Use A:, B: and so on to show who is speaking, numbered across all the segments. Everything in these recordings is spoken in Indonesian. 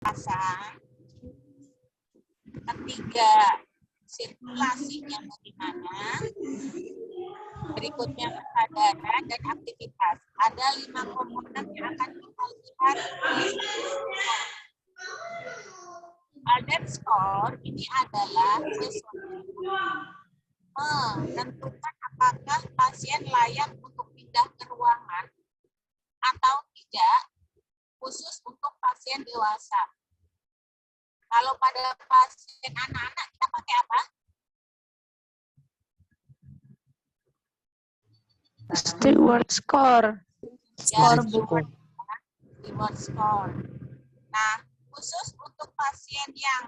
A: pernapasan, ketiga sirkulasinya bagaimana, berikutnya kesadaran dan aktivitas. Ada 5 komponen yang akan kita lihat di Alden score ini adalah sesuatu menentukan apakah pasien layak untuk pindah ke ruangan atau tidak, khusus untuk pasien dewasa. Kalau pada pasien anak-anak kita pakai apa?
B: Steward score.
A: Scoreboard. Steward score. Nah, khusus untuk pasien yang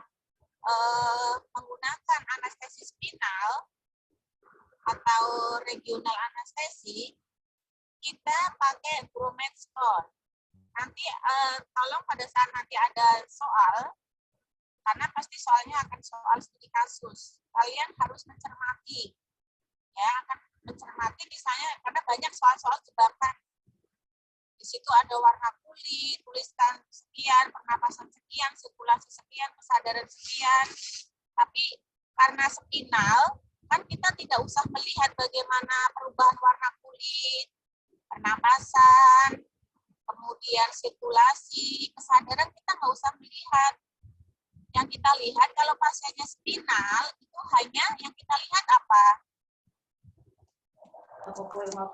A: menggunakan anestesi spinal atau regional anestesi, kita pakai Grommet score. Nanti tolong pada saat nanti ada soal, karena pasti soalnya akan soal studi kasus, kalian harus mencermati, ya, akan mencermati misalnya karena banyak soal-soal jebakan. Di situ ada warna kulit, tuliskan sekian, pernapasan sekian, sirkulasi sekian, kesadaran sekian. Tapi karena spinal, kan kita tidak usah melihat bagaimana perubahan warna kulit, pernapasan, kemudian sirkulasi, kesadaran kita nggak usah melihat. Yang kita lihat kalau pasiennya spinal, itu hanya yang kita lihat apa?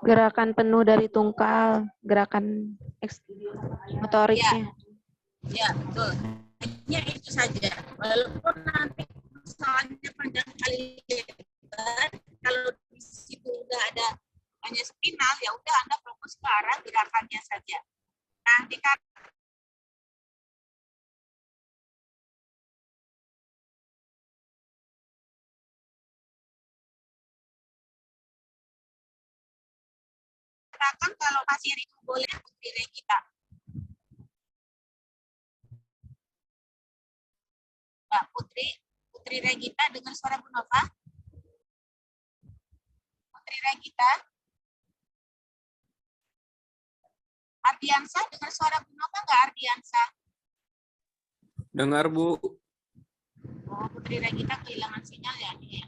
B: Gerakan penuh dari tungkal, gerakan motoriknya.
A: Ya, betul. Hanya itu saja. Walaupun nanti soalnya panjang kali lebar, kalau di situ udah ada hanya spinal, ya udah Anda fokus ke arah gerakannya saja. Nah, dikatakan kalau pasien itu boleh Putri kita. Mbak Putri Regita dengar suara Bu Nova? Putri Regita? Ardiansa dengar suara Bu Nova nggak, Ardiansa?
C: Dengar, Bu.
A: Oh, Putri Regita kehilangan sinyal ya nih.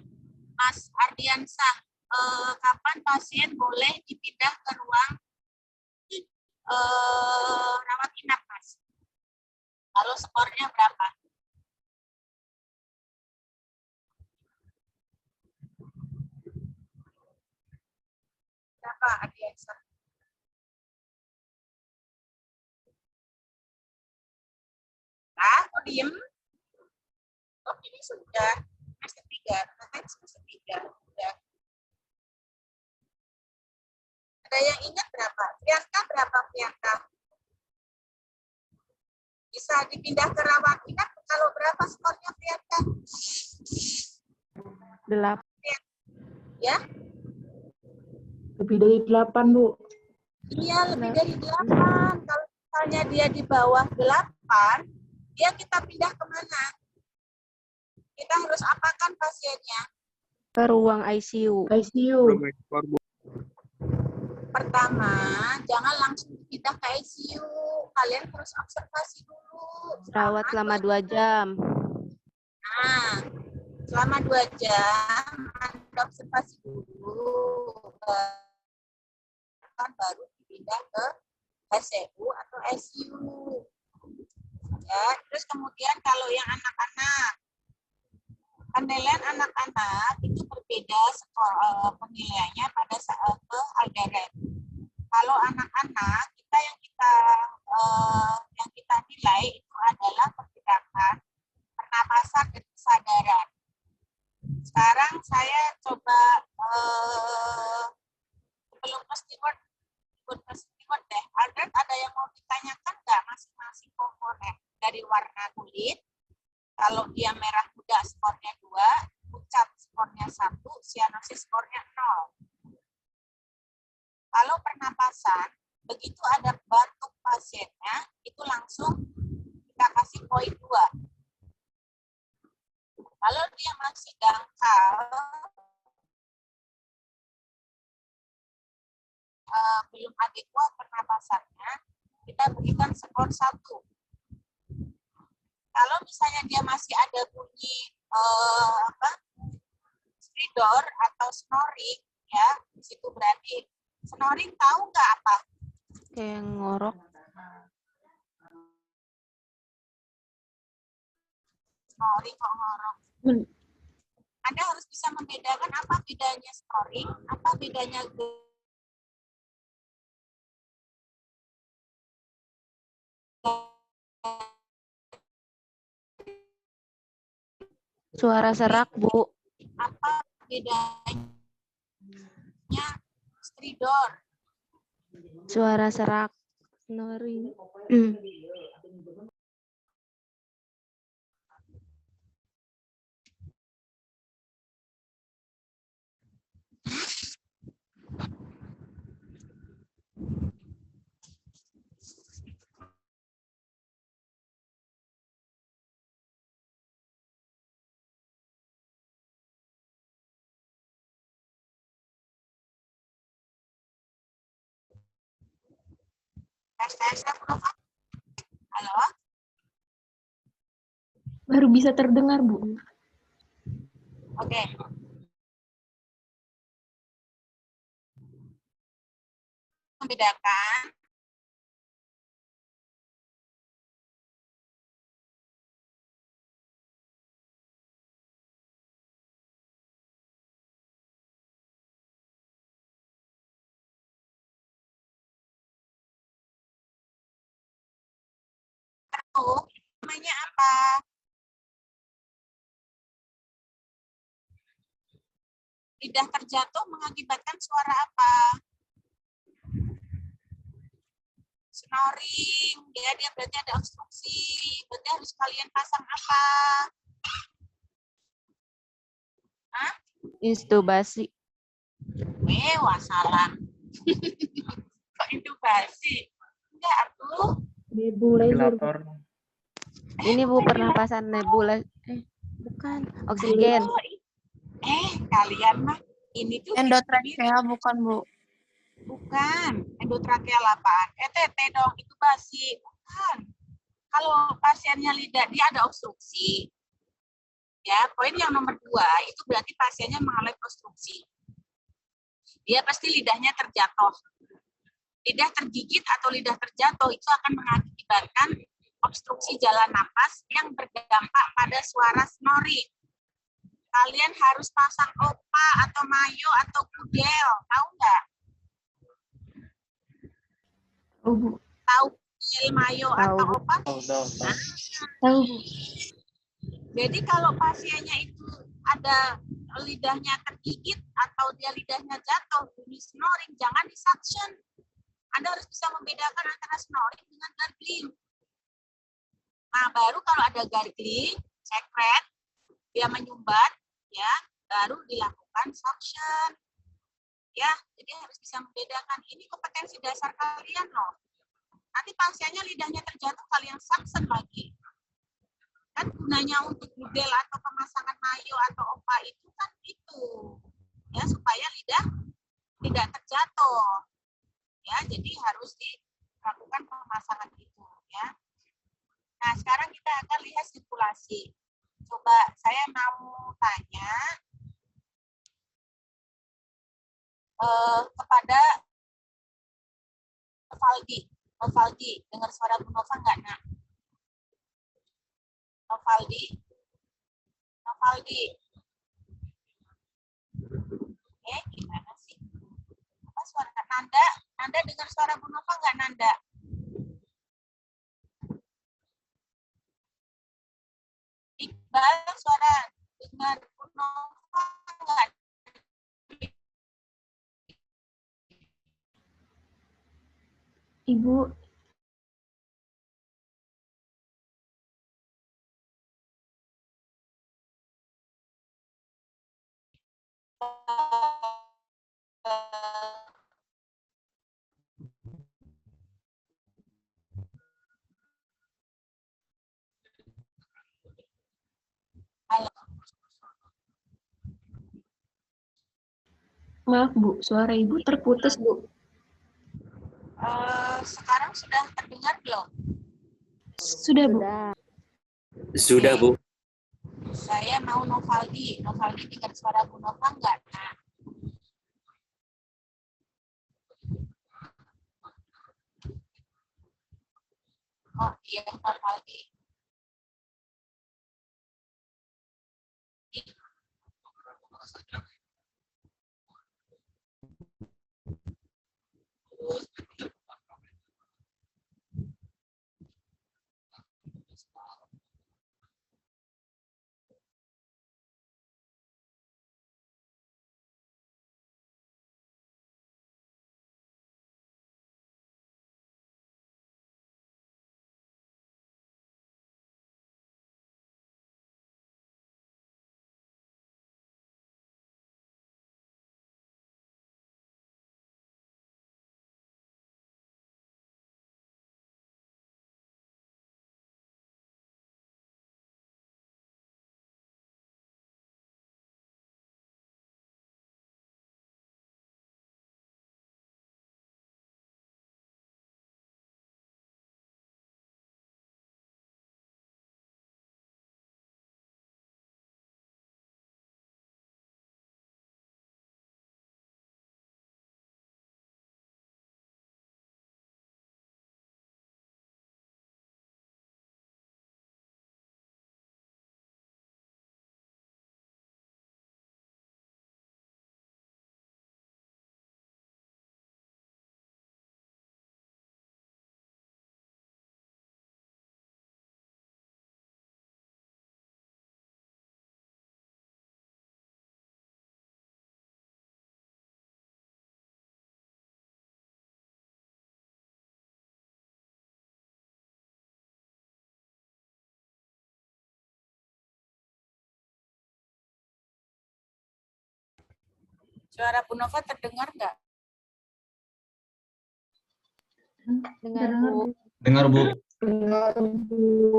A: Mas Ardiansa, kapan pasien boleh dipindah ke ruang rawat inap, Mas? Kalau skornya berapa? Berapa, Ardiansa? Ah, kok diem? Oh, ini sudah semester 3, katanya semester 3. Sudah. Ada yang ingat berapa? Priyanka berapa, Priyanka? Bisa dipindah ke rawat inap kalau berapa skornya, Priyanka?
B: 8.
A: Ya?
D: Lebih dari 8, Bu.
A: Iya, lebih dari 8. Kalau misalnya dia di bawah 8, dia kita pindah kemana? Kita harus apakan pasiennya?
B: Ke ruang ICU.
D: ICU.
A: Pertama, jangan langsung pindah ke ICU. Kalian harus observasi dulu.
B: Rawat selama 2 jam.
A: Nah, selama 2 jam, Anda observasi dulu. Baru dipindah ke HCU atau ICU. Ya, terus kemudian kalau yang anak-anak, penilaian anak-anak itu berbeda skor penilaiannya pada saat ke Alderet. Kalau anak-anak kita yang kita nilai itu adalah pergerakan, pernapasan dan kesadaran. Sekarang saya coba sebelum ke steward deh. Alderet ada yang mau ditanyakan nggak masing-masing komponen dari warna kulit? Kalau dia merah muda skornya 2, pucat skornya 1, sianosis skornya 0. Kalau pernapasan, begitu ada batuk pasiennya, itu langsung kita kasih poin 2. Kalau dia masih dangkal, belum adekuat pernapasannya, kita berikan skor 1. Kalau misalnya dia masih ada bunyi stridor atau snoring, ya, di situ berarti snoring tahu nggak apa?
B: Kayak ngorok.
A: Snoring kok ngorok. Anda harus bisa membedakan apa bedanya snoring, apa bedanya
B: Suara serak, Bu.
A: apa bedanya stridor.
B: Suara serak. Snoring.
A: Tes halo,
D: Baru bisa terdengar, Bu.
A: oke. Membedakan namanya apa? Lidah terjatuh mengakibatkan suara apa? Snoring, ya, dia berarti ada obstruksi. Berarti harus kalian pasang apa? Hah?
B: Intubasi.
A: Salah. Kok intubasi? Enggak, atuh.
D: Nebulizer.
C: Ventilator.
B: Ini Bu pernapasan nebula. Bukan. Oksigen.
A: Kalian mah ini tuh
E: Endotrakea bukan, Bu?
A: bukan. Endotrakeal apaan? ETT dong, itu basi. Bukan. Kalau pasiennya lidah, dia ada obstruksi. Ya, poin yang nomor 2, itu berarti pasiennya mengalami obstruksi. Dia pasti lidahnya terjatuh. Lidah tergigit atau lidah terjatuh itu akan mengakibatkan obstruksi jalan napas yang berdampak pada suara snoring. Kalian harus pasang OPA atau mayo atau kudel, tahu nggak?
D: Oh, Bu.
A: Tahu kudel, mayo atau OPA?
D: Tahu, Bu.
A: Jadi kalau pasiennya itu ada lidahnya tergigit atau dia lidahnya jatuh, bunyi snoring, jangan disuction. Anda harus bisa membedakan antara snoring dengan gargling. Nah, baru kalau ada gargling, secret, dia menyumbat, ya, baru dilakukan suction. Ya, jadi harus bisa membedakan. Ini kompetensi dasar kalian loh. Nanti pasiennya lidahnya terjatuh, kalian suction lagi. Kan gunanya untuk budel atau pemasangan mayo atau OPA itu kan itu, ya, supaya lidah tidak terjatuh. Ya, jadi harus dilakukan pemasangan itu, ya. Nah, sekarang kita akan lihat sirkulasi. Coba saya mau tanya kepada Novaldi, dengar suara Bu Nova nggak, Nak? Novaldi. Gimana sih? Apa suara Nanda? Nanda dengar suara Bu Nova nggak, Nanda? Iqbal, suara dengar Bu Nova nggak?
D: Ibu.
A: Halo.
D: Maaf, Bu. Suara Ibu terputus, Bu.
A: Sekarang sudah terdengar belum?
D: Sudah, Bu.
C: Sudah, Bu.
A: Saya mau Novaldi. Novaldi dengar suara Bu Nova enggak? Nah, oh iya Novaldi. Suara Bu Nova terdengar enggak?
B: Dengar, Bu.
E: Dengar, Bu.
D: Dengar, Bu.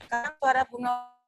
A: Sekarang suara Bu Nova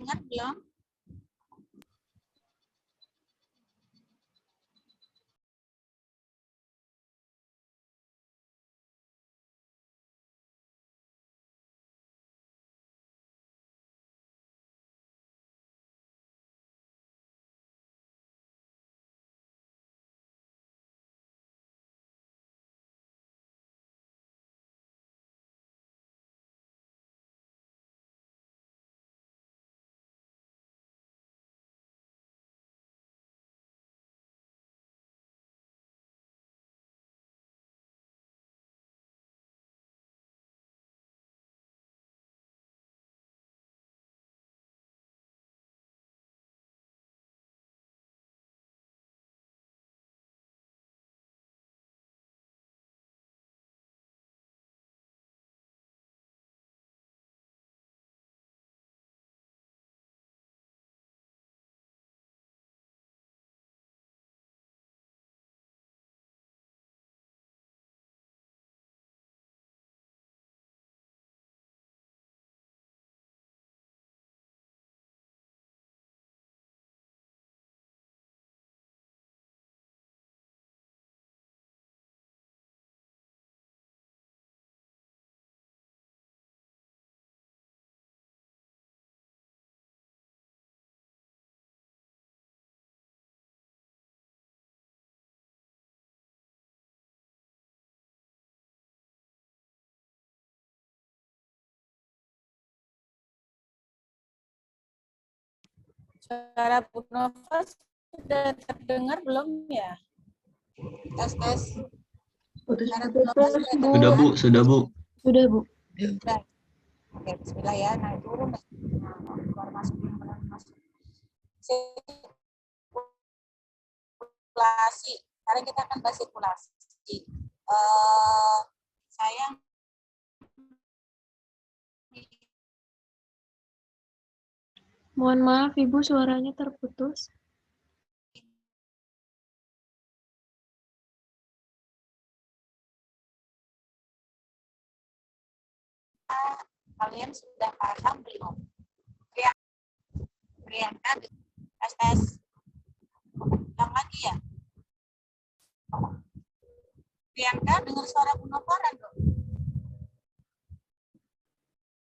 A: dengar belum? Suara Bu Nova sudah terdengar belum ya? Tes tes. Suara Bu Nova sudah
E: Sudah
A: terdengar?
E: Bu, sudah Bu.
D: Sudah, Bu.
A: Sudah. Oke, bismillah ya. Naik turun. Nah, keluar masuk, keluar masuk. Sirkulasi. Sekarang kita akan bahas sirkulasi. Saya
D: Mohon maaf, Ibu, suaranya terputus.
A: kalian sudah paham belum? Priyanka, tes tes. Ulang lagi ya. Priyanka, dengar suara Bu Nova dong?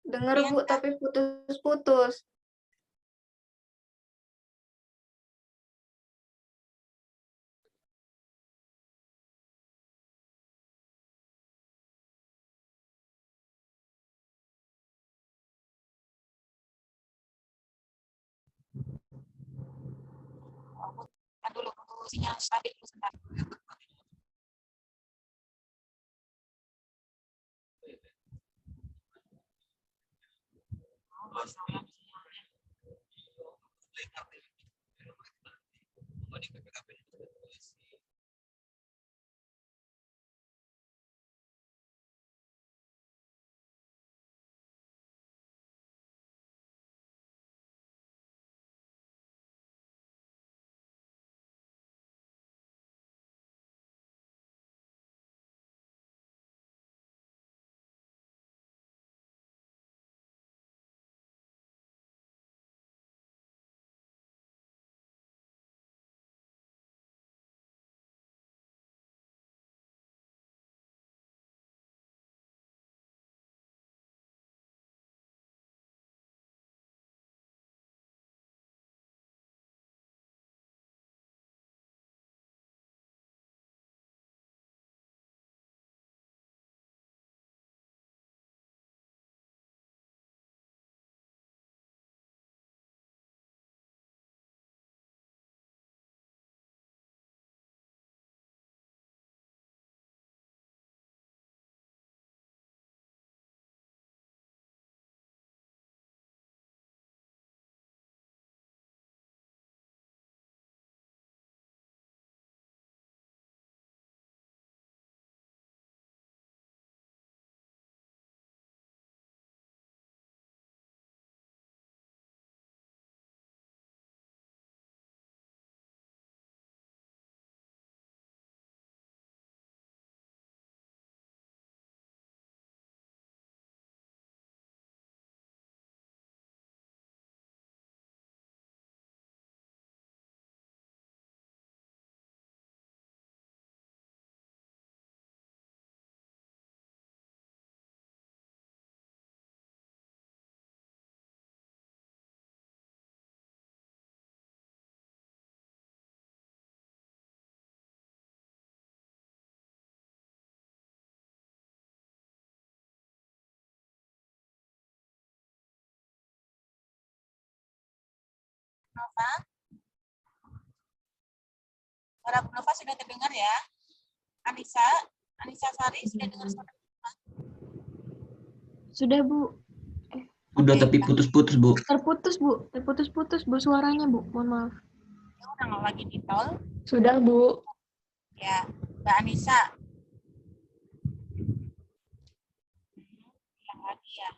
B: Dengar Bu, tapi putus-putus.
A: Dulu tunggu sinyal stabil dulu sebentar. Nova, suara Bu Nova sudah terdengar ya? Anissa Sari sudah dengar suara Bu Nova?
D: Sudah, Bu.
E: Udah
A: Oke,
E: tapi putus-putus Bu.
D: Terputus, Bu. Terputus-putus, Bu, suaranya, Bu. Mohon maaf.
A: ya udah lagi di tol.
B: Sudah Bu.
A: Ya, Mbak Anissa. Yang lagi ya.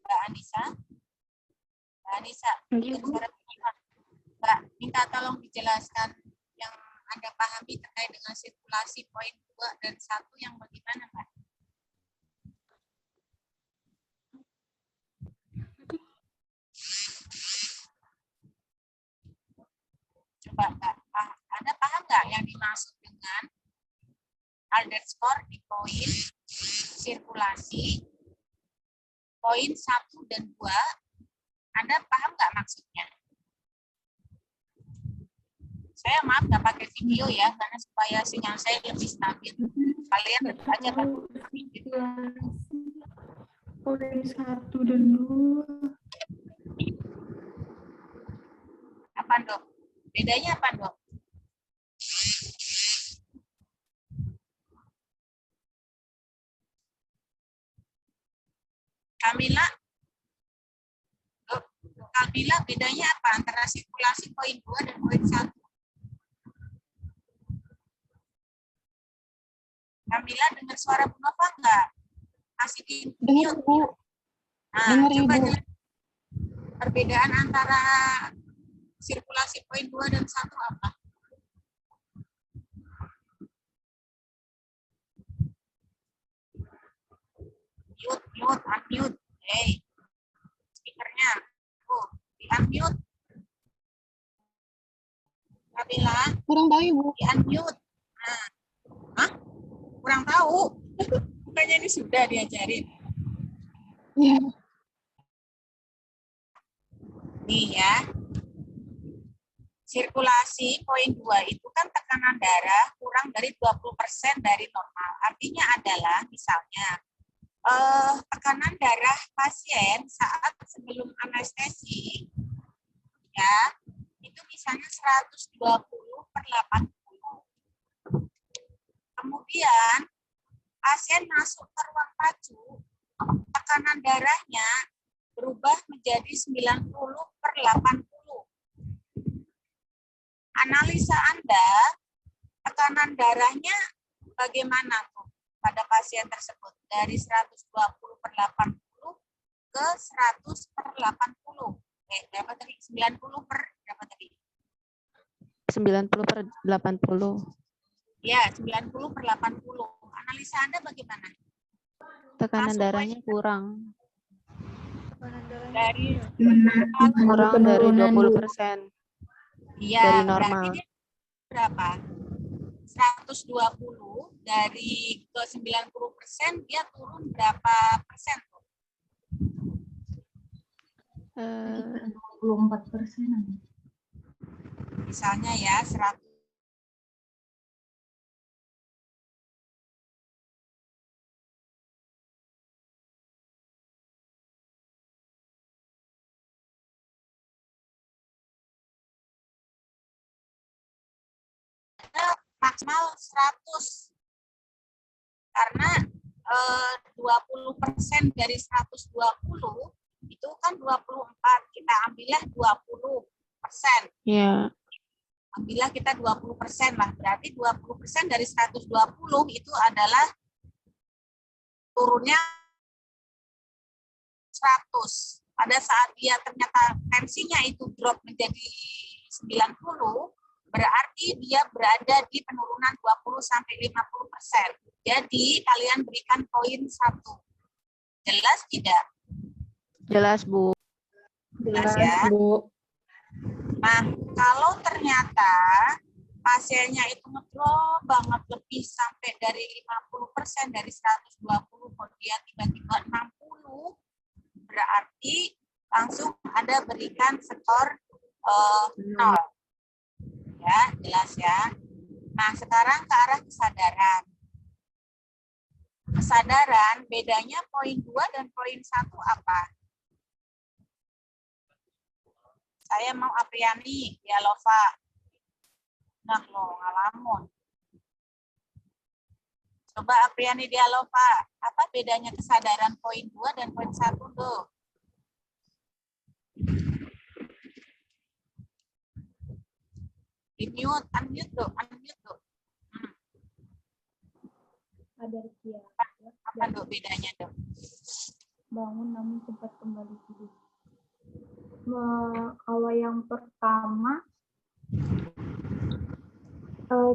A: Mbak Anissa. Mbak Anissa,
B: Iya, Bu.
A: suara Bu Nova. Mbak, minta tolong dijelaskan yang Anda pahami terkait dengan sirkulasi poin 2 dan 1 yang bagaimana, Mbak? Coba, Mbak, Anda paham nggak yang dimaksud dengan underscore di poin sirkulasi poin 1 dan 2? Anda paham nggak maksudnya? Saya maaf nggak pakai video ya, karena supaya sinyal saya lebih stabil. Kalian aja pakai video.
B: poin 1 dan 2.
A: Apa, Dok? Bedanya apa, Dok? Kamila? Dok, Kamila, bedanya apa antara sirkulasi poin 2 dan poin 1? Kamila dengar suara Bu Nova enggak? Masih di
D: Dengar,
A: mute.
D: Bu.
A: Nah,
D: Dengar,
A: coba
D: Ibu.
A: jelaskan perbedaan antara sirkulasi poin 2 dan 1 apa? Unmute. Hey, speakernya. Di unmute. Kamila,
D: Kurang tahu, Ibu.
A: di unmute. Nah, hah? Kurang tahu. Bukannya ini sudah diajarin.
D: Iya.
A: Nih ya. Sirkulasi poin 2 itu kan tekanan darah kurang dari 20% dari normal. Artinya adalah misalnya tekanan darah pasien saat sebelum anestesi ya itu misalnya 120/80. Kemudian pasien masuk ke ruang pacu, tekanan darahnya berubah menjadi 90/80. Analisa Anda, tekanan darahnya bagaimana tuh pada pasien tersebut? Dari 120/80 ke 100/80. Berapa tadi? 90 per berapa tadi?
F: 90/80.
A: Ya, 90/80. Analisa Anda bagaimana?
F: Tekanan
A: Langsung
F: darahnya kurang.
A: Dari
F: Kurang dari
B: penurunan, Bu.
F: 20%.
A: iya,
F: Dari
A: berarti
F: normal.
A: dia berapa? 120 dari ke 90% dia turun berapa persen tuh?
E: 24%.
A: Misalnya ya 100. Maksimal 100 karena 20% dari 120 itu kan 24, kita ambillah 20%.
F: Ya,
A: Ambillah kita 20% lah, berarti 20% dari 120 itu adalah turunnya 100. Pada saat dia ternyata tensinya itu drop menjadi 90, berarti dia berada di penurunan 20-50%. Jadi kalian berikan poin 1. Jelas tidak?
F: jelas, Bu.
A: Jelas ya.
B: Bu.
A: Nah, kalau ternyata pasiennya itu ngedrop banget lebih sampai dari 50% dari 120, kok dia tiba-tiba 60, berarti langsung Anda berikan skor 0. Ya, jelas ya. Nah, sekarang ke arah kesadaran. Kesadaran, bedanya poin 2 dan poin 1 apa? Saya mau Apriani, ya Lova. Nah, lo ngalamun. Coba Apriani Dialova, apa bedanya kesadaran poin 2 dan poin 1 tuh? Di-mute, unmute tuh, unmute tuh.
G: Ada Kia.
A: Apa tuh bedanya tuh?
G: Bangun namun cepat kembali tidur. Kalau yang pertama,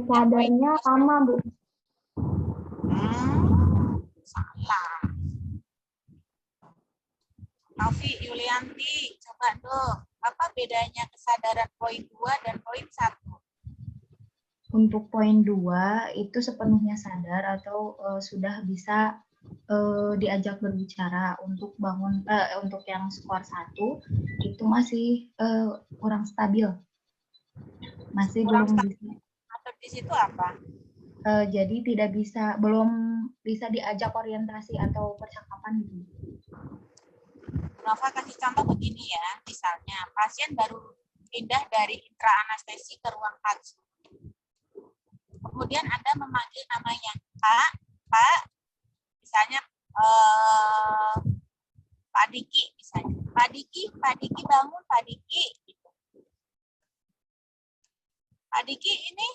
G: sadarnya lama, Bu.
A: Salah. Taufik Yulianti, coba tuh. Apa bedanya kesadaran poin 2 dan poin 1?
E: Untuk poin 2 itu sepenuhnya sadar atau sudah bisa diajak berbicara. Untuk bangun untuk yang skor 1 itu masih kurang stabil. Masih
A: Kurang
E: belum
A: stabil.
E: bisa.
A: Atau di situ apa?
E: Jadi belum bisa diajak orientasi atau percakapan gitu.
A: Nova kasih contoh begini ya, misalnya pasien baru pindah dari intraanestesi ke ruang PACU. Kemudian Anda memanggil namanya, Pak, misalnya Pak Diki, misalnya. Pak Diki bangun, Pak Diki. Gitu. Pak Diki ini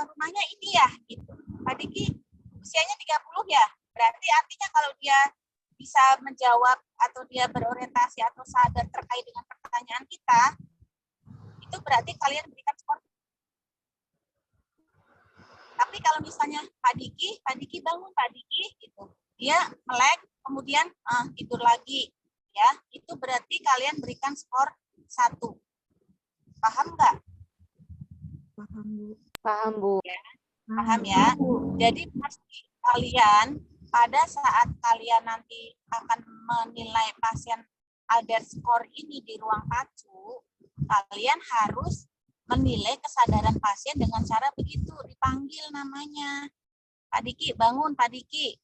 A: rumahnya ini ya, gitu. Pak Diki usianya 30 ya, berarti artinya kalau dia bisa menjawab atau dia berorientasi atau sadar terkait dengan pertanyaan kita, itu berarti kalian berikan skor. Tapi kalau misalnya Pak Diki bangun, Pak Diki, gitu, dia melek, kemudian tidur lagi, ya, itu berarti kalian berikan skor 1. Paham nggak?
F: Paham, Bu.
A: Ya, paham ya? Jadi pasti kalian pada saat kalian nanti akan menilai pasien Alders score ini di ruang PACU, kalian harus menilai kesadaran pasien dengan cara begitu, dipanggil namanya. Pak Diki, bangun Pak Diki.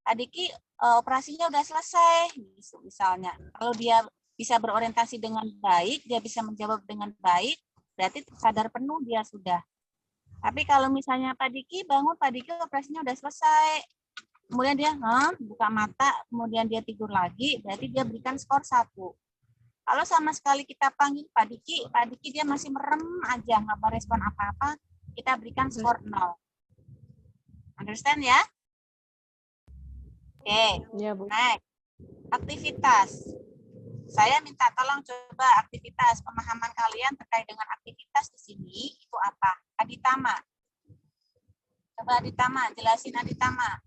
A: Pak Diki, operasinya udah selesai, misalnya. Kalau dia bisa berorientasi dengan baik, dia bisa menjawab dengan baik, berarti sadar penuh dia sudah. Tapi kalau misalnya Pak Diki, bangun Pak Diki, operasinya udah selesai. Kemudian dia buka mata, kemudian dia tidur lagi, berarti dia berikan skor 1. Kalau sama sekali kita panggil Pak Diki dia masih merem aja, nggak merespon apa-apa, kita berikan skor 0. Understand ya? Oke,
F: Ya, Bu.
A: next. Aktivitas. Saya minta tolong coba aktivitas, pemahaman kalian terkait dengan aktivitas di sini, itu apa? Aditama. Coba Aditama, jelasin Aditama.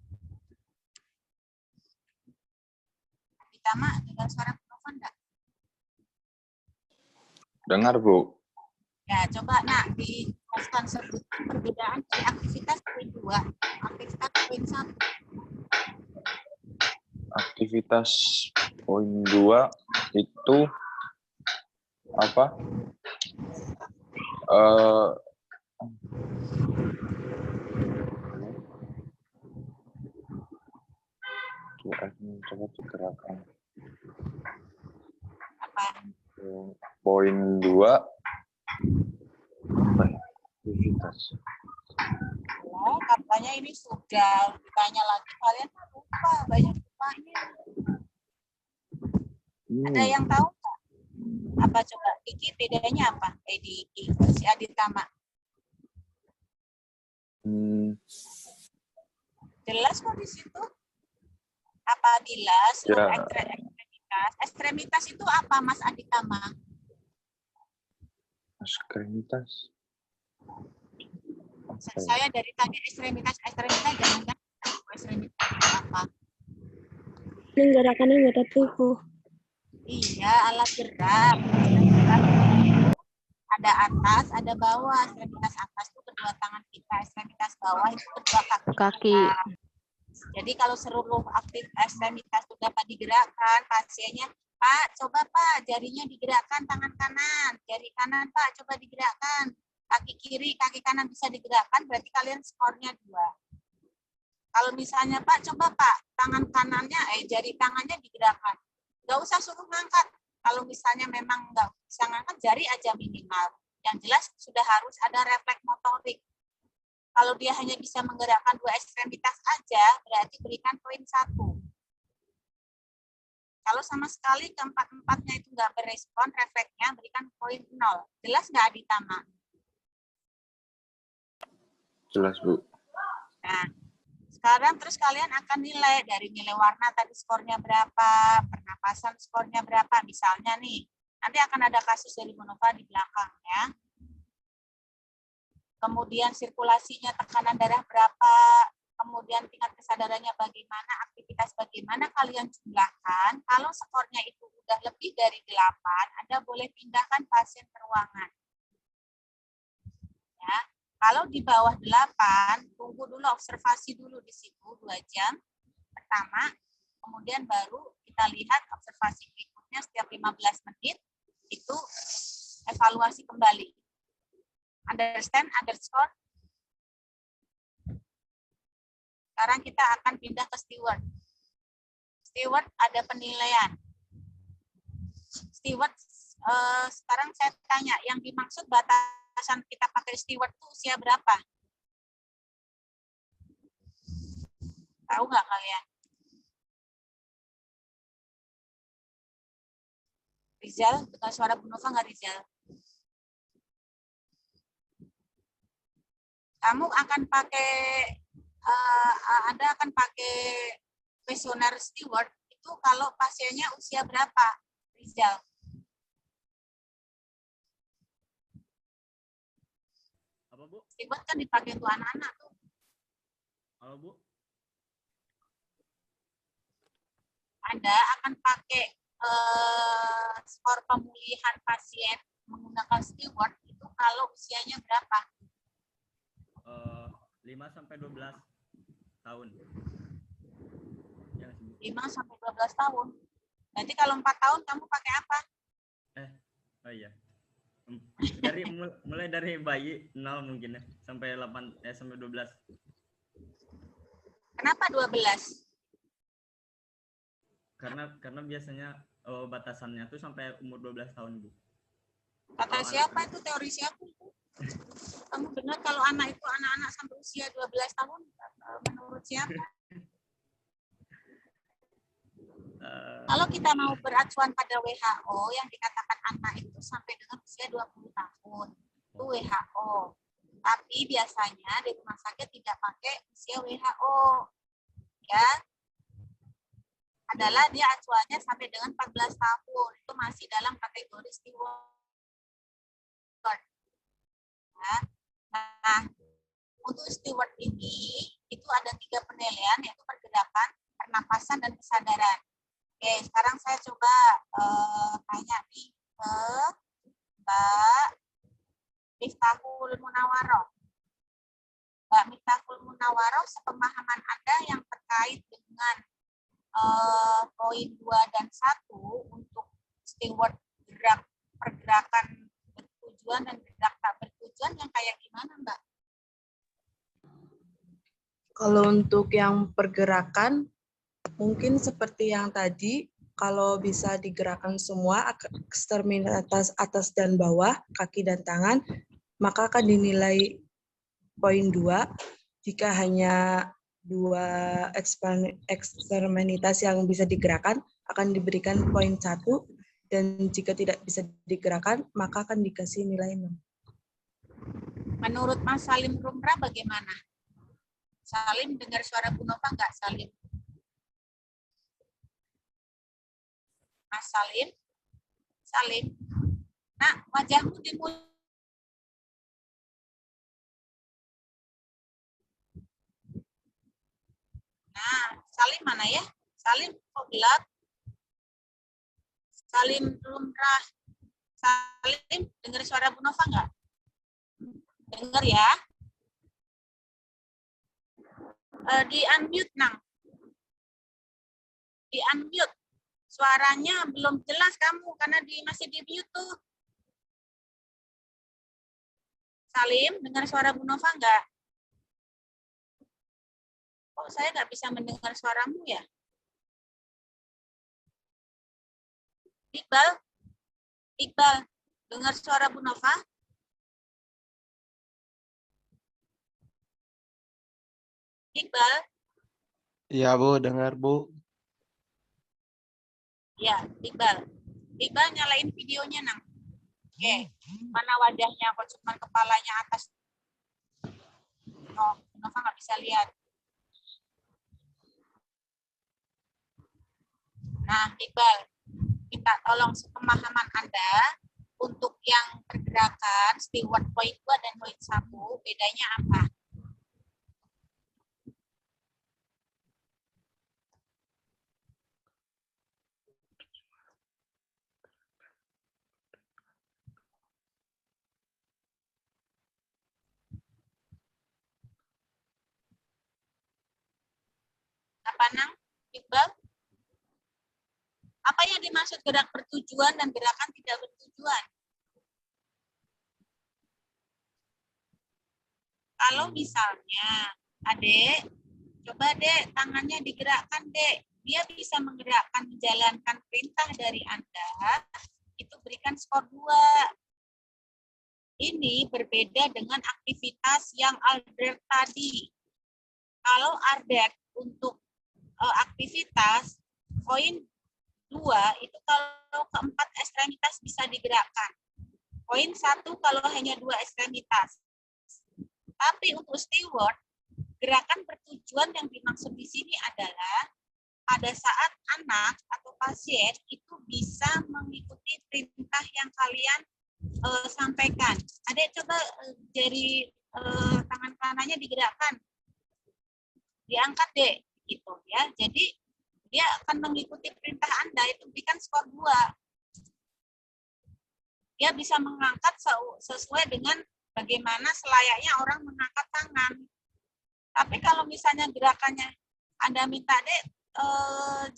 A: Aditama, dengar suara mikrofon enggak?
H: Dengar, Bu.
A: Ya, coba nak dijelaskan sebutan perbedaan dari aktivitas poin 2, aktivitas poin 1.
H: Aktivitas poin 2 itu apa? Coba digerakkan.
A: Apa?
H: Poin 2 apa ya? Aktivitas.
A: Oh, katanya ini sudah ditanya lagi, kalian lupa, banyak lupanya. Ada yang tahu nggak? Apa coba, Diki bedanya apa? Diki, si Aditama. Jelas kok di situ. Apabila seluruh ekstremitas itu apa, Mas Aditama?
H: Ekstremitas.
A: Saya dari tadi ekstremitas jangan-jangan ekstremitas itu apa?
G: Gerakan anggota tubuh.
A: Iya, alat gerak. Ada atas, ada bawah. Ekstremitas atas itu kedua tangan kita, ekstremitas bawah itu kedua kaki. Jadi kalau seluruh aktif ekstremitas itu dapat digerakkan, pasiennya, Pak, coba Pak, jarinya digerakkan tangan kanan, jari kanan Pak, coba digerakkan. Kaki kiri, kaki kanan bisa digerakkan, berarti kalian skornya 2. Kalau misalnya Pak, coba Pak, tangan kanannya, jari tangannya digerakkan. Nggak usah suruh ngangkat. Kalau misalnya memang nggak bisa ngangkat, jari aja minimal. Yang jelas sudah harus ada refleks motorik. Kalau dia hanya bisa menggerakkan 2 ekstremitas aja, berarti berikan poin 1. Kalau sama sekali keempat-empatnya itu nggak berespon, refleksnya berikan poin 0. Jelas nggak Aditama?
H: Jelas, Bu.
A: Nah, sekarang terus kalian akan nilai dari nilai warna tadi skornya berapa, pernapasan skornya berapa, misalnya nih. Nanti akan ada kasus dari Monova di belakang ya. Kemudian sirkulasinya, tekanan darah berapa, kemudian tingkat kesadarannya bagaimana, aktivitas bagaimana kalian jumlahkan. Kalau skornya itu udah lebih dari 8, Anda boleh pindahkan pasien ke ruangan. Ya. Kalau di bawah 8, tunggu dulu, observasi dulu di situ 2 jam pertama, kemudian baru kita lihat observasi berikutnya setiap 15 menit, itu evaluasi kembali. Understand, underscore? Sekarang kita akan pindah ke steward. Steward ada penilaian. Steward, sekarang saya tanya, yang dimaksud batasan kita pakai steward itu usia berapa? Tahu nggak kalian? Rizal, dengan suara Bu Nova nggak Rizal? Kamu akan pakai, Anda akan pakai questionnaire steward itu kalau pasiennya usia berapa, Rizal?
I: Apa, Bu?
A: Steward kan dipakai untuk anak-anak tuh.
I: Halo, Bu?
A: Anda akan pakai skor pemulihan pasien menggunakan steward itu kalau usianya berapa?
I: 5 sampai 12 tahun. Ya,
A: 5 sampai 12 tahun. Berarti kalau 4 tahun kamu pakai apa?
I: Oh iya. Mulai dari bayi 0 mungkin ya sampai 12.
A: Kenapa 12?
I: Karena biasanya batasannya tuh sampai umur 12 tahun, Bu.
A: Kata siapa itu, teori siapa itu? Kamu dengar kalau anak itu anak-anak sampai usia 12 tahun menurut siapa? Kalau kita mau beracuan pada WHO yang dikatakan anak itu sampai dengan usia 20 tahun. Itu WHO. Tapi biasanya di rumah sakit tidak pakai usia WHO. Ya. Adalah dia acuannya sampai dengan 14 tahun. Itu masih dalam kategori steward. Ya. Nah, untuk steward ini itu ada 3 penilaian, yaitu pergerakan, pernapasan, dan kesadaran. Oke, sekarang saya coba tanya nih ke Mbak Miftahul Munawaroh. Mbak Miftahul Munawaroh, sepemahaman Anda yang terkait dengan poin 2 dan 1 untuk steward pergerakan bertujuan dan gerak tak bertujuan yang kayak gimana, Mbak?
J: Kalau untuk yang pergerakan, mungkin seperti yang tadi, kalau bisa digerakkan semua ekstremitas atas dan bawah, kaki dan tangan, maka akan dinilai poin 2. Jika hanya 2 ekstremitas yang bisa digerakkan, akan diberikan poin 1. Dan jika tidak bisa digerakkan, maka akan dikasih nilai 6.
A: Menurut Mas Salim Rumrah bagaimana? Salim, dengar suara Bu Nova nggak, Salim? Mas Salim? Salim? Nah, wajahmu dimulai. Nah, Salim mana ya? Salim kok gelap? Salim Rumrah. Salim, dengar suara Bu Nova nggak? Dengar ya? Di unmute, Nang. Di unmute. Suaranya belum jelas kamu karena masih di mute tuh. Salim, dengar suara Bu Nova nggak? Kok saya nggak bisa mendengar suaramu ya? Iqbal, dengar suara Bu Nova? Iqbal?
C: Iya, Bu, dengar, Bu.
A: Ya, Iqbal. Iqbal nyalain videonya, Nang. Oke, mana wajahnya? Kok cuma kepalanya atas? Oh, Nova nggak bisa lihat. Nah, Iqbal, minta tolong sepemahaman Anda untuk yang pergerakan steward poin 2 dan poin 1, bedanya apa? Apa, Nang? Iqbal? Apa yang dimaksud gerak bertujuan dan gerakan tidak bertujuan? Kalau misalnya, Adek, coba Dek, tangannya digerakkan, Dek. Dia bisa menggerakkan, menjalankan perintah dari Anda berikan skor 2. Ini berbeda dengan aktivitas yang Albert tadi. Kalau Albert untuk aktivitas, poin 2 itu kalau keempat ekstremitas bisa digerakkan. Poin 1 kalau hanya 2 ekstremitas. Tapi untuk steward, gerakan bertujuan yang dimaksud di sini adalah pada saat anak atau pasien itu bisa mengikuti perintah yang kalian sampaikan. Adek coba jari tangan kanannya digerakkan, diangkat deh, gitu ya. Jadi dia akan mengikuti perintah Anda, itu berikan skor 2. Dia bisa mengangkat sesuai dengan bagaimana selayaknya orang mengangkat tangan. Tapi kalau misalnya gerakannya Anda minta deh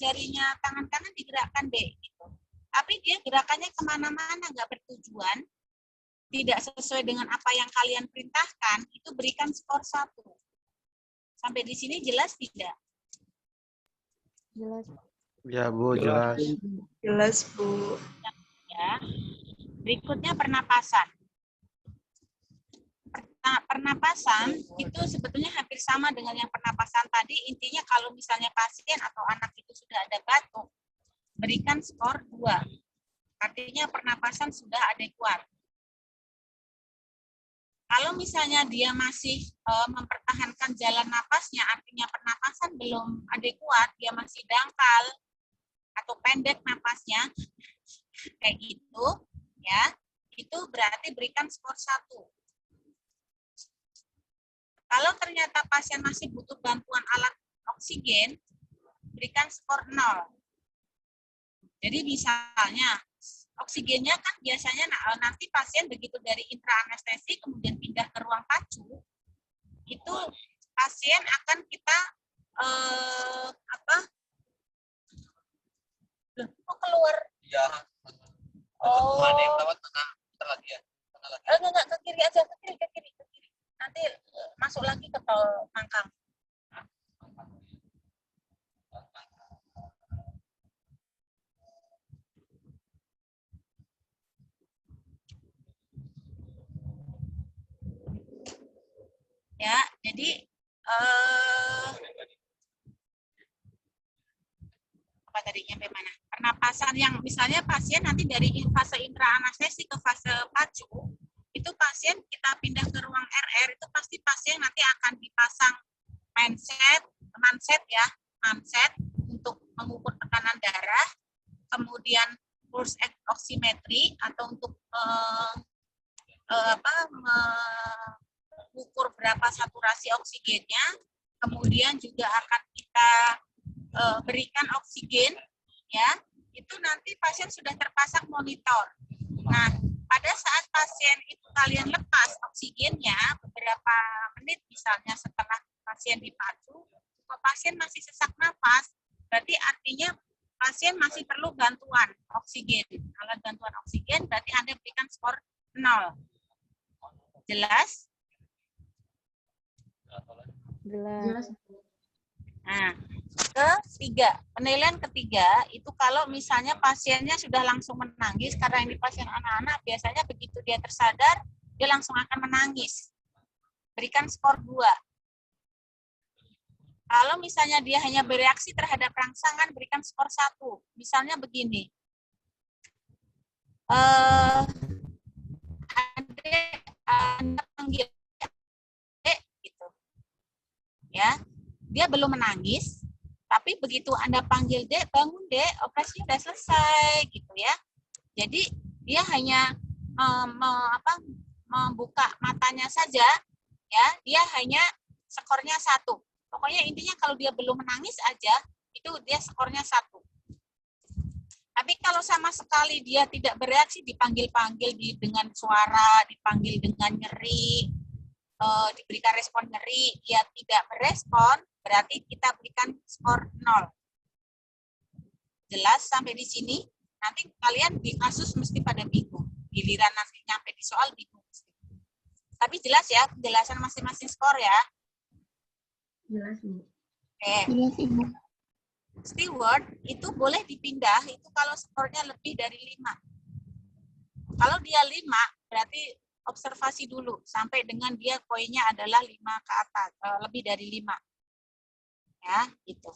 A: jarinya tangan kanan digerakkan deh, gitu. Tapi dia gerakannya kemana-mana, nggak bertujuan, tidak sesuai dengan apa yang kalian perintahkan, itu berikan skor 1. Sampai di sini jelas tidak?
F: Jelas.
C: Ya, Bu, jelas.
J: Jelas, Bu.
A: Ya. Berikutnya pernapasan. Pernapasan itu sebetulnya hampir sama dengan yang pernapasan tadi. Intinya kalau misalnya pasien atau anak itu sudah ada batuk, berikan skor 2. Artinya pernapasan sudah adekuat. Kalau misalnya dia masih mempertahankan jalan napasnya, artinya pernapasan belum adekuat, dia masih dangkal atau pendek napasnya, kayak gitu, ya, itu berarti berikan skor 1. Kalau ternyata pasien masih butuh bantuan alat oksigen, berikan skor 0. Jadi misalnya, oksigennya kan biasanya nanti pasien begitu dari intraanestesi kemudian pindah ke ruang pacu, itu pasien akan kita kok keluar?
C: Ya.
A: Oh.
C: Ada yang lewat tengah lagi ya?
A: Enggak, ke kiri aja, ke kiri. Nanti masuk lagi ke tol Mangkang. Ya, jadi apa tadi nyampe mana? Pernapasan yang misalnya pasien nanti dari fase intraanestesi ke fase pacu, itu pasien kita pindah ke ruang RR, itu pasti pasien nanti akan dipasang manset untuk mengukur tekanan darah, kemudian pulse oximetry atau untuk mengukur berapa saturasi oksigennya, kemudian juga akan kita berikan oksigen, ya, itu nanti pasien sudah terpasang monitor. Nah, pada saat pasien itu kalian lepas oksigennya beberapa menit misalnya setelah pasien dipacu, kalau pasien masih sesak napas, berarti artinya pasien masih perlu bantuan oksigen. Alat bantuan oksigen berarti Anda berikan skor 0. Jelas?
F: Jelas.
A: Nah, penilaian ketiga itu kalau misalnya pasiennya sudah langsung menangis, karena ini pasien anak-anak biasanya begitu dia tersadar dia langsung akan menangis, berikan skor 2. Kalau misalnya dia hanya bereaksi terhadap rangsangan, berikan skor 1. Misalnya begini, Anda panggil gitu, ya, dia belum menangis, tapi begitu Anda panggil Dek, bangun Dek, operasi sudah selesai, gitu ya. Jadi dia hanya membuka matanya saja, ya, dia hanya skornya 1. Pokoknya intinya kalau dia belum menangis aja, itu dia skornya 1. Tapi kalau sama sekali dia tidak bereaksi, dipanggil-panggil dengan suara, dipanggil dengan nyeri, diberikan respon nyeri, dia tidak merespon, berarti kita berikan skor 0. Jelas sampai di sini? Nanti kalian di kasus mesti pada bingung. Giliran nanti nyampe di soal bingung. Tapi jelas ya, penjelasan masing-masing skor ya.
E: Jelas, Bu.
A: Oke.
B: Jelas, Ibu.
A: Steward itu boleh dipindah itu kalau skornya lebih dari 5. Kalau dia 5, berarti observasi dulu sampai dengan dia poinnya adalah 5 ke atas, lebih dari 5. Ya, gitu.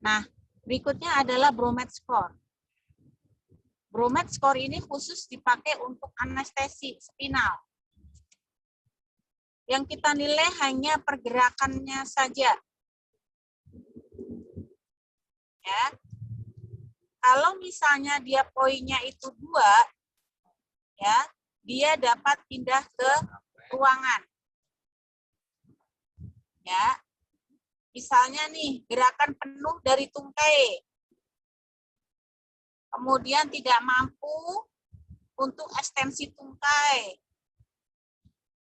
A: Nah, berikutnya adalah Bromed score. Bromed score ini khusus dipakai untuk anestesi spinal. Yang kita nilai hanya pergerakannya saja. Ya. Kalau misalnya dia poinnya itu 2, ya, dia dapat pindah ke ruangan. Ya. Misalnya nih, gerakan penuh dari tungkai. Kemudian tidak mampu untuk ekstensi tungkai.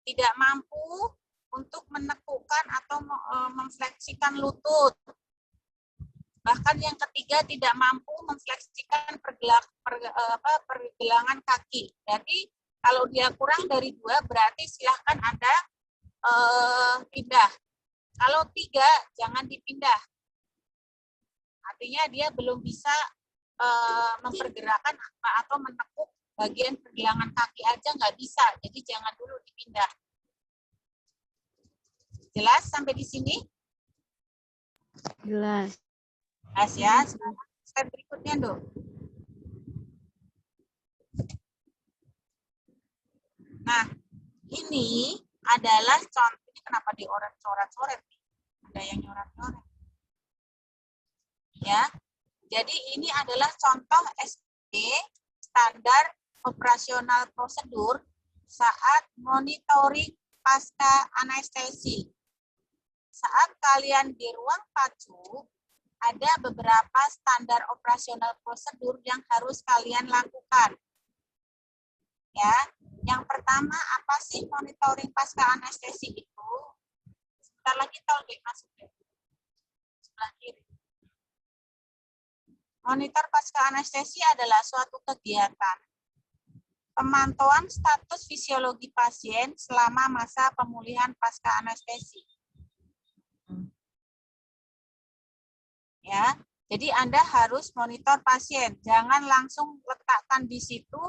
A: Tidak mampu untuk menekukan atau memfleksikan lutut. Bahkan yang ketiga tidak mampu memfleksikan pergelangan kaki. Jadi kalau dia kurang dari 2 berarti silahkan Anda pindah. Kalau 3 jangan dipindah. Artinya dia belum bisa mempergerakan atau menekuk bagian pergelangan kaki aja nggak bisa. Jadi jangan dulu dipindah. Jelas sampai di sini?
F: Jelas.
A: Jelas ya. Step berikutnya, Dok. Nah, ini adalah contoh. Ini kenapa dioret-coret-coret? Ada yang nyoret-nyoret. Ya. Jadi ini adalah contoh SOP, standar operasional prosedur saat monitoring pasca anestesi. Saat kalian di ruang PACU, ada beberapa standar operasional prosedur yang harus kalian lakukan. Ya, yang pertama apa sih monitoring pasca anestesi itu? Sebentar lagi tolong masuk deh. Sebelah kiri. Monitor pasca anestesi adalah suatu kegiatan pemantauan status fisiologi pasien selama masa pemulihan pasca anestesi. Ya, jadi Anda harus monitor pasien, jangan langsung letakkan di situ,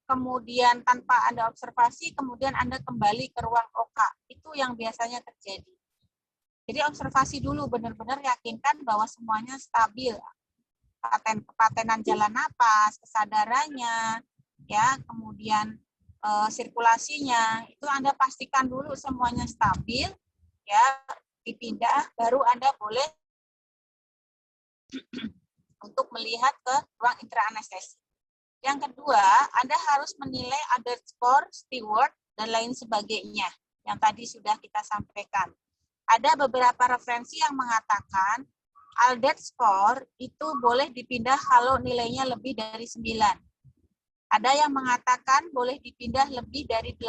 A: kemudian tanpa Anda observasi, kemudian Anda kembali ke ruang OK. Itu yang biasanya terjadi. Jadi observasi dulu, benar-benar yakinkan bahwa semuanya stabil. Kepatenan jalan napas, kesadarannya, ya, kemudian sirkulasinya, itu Anda pastikan dulu semuanya stabil, ya, dipindah, baru Anda boleh untuk melihat ke ruang intraanestesi. Yang kedua, Anda harus menilai alert score, steward, dan lain sebagainya, yang tadi sudah kita sampaikan. Ada beberapa referensi yang mengatakan Aldet score itu boleh dipindah kalau nilainya lebih dari 9. Ada yang mengatakan boleh dipindah lebih dari 8.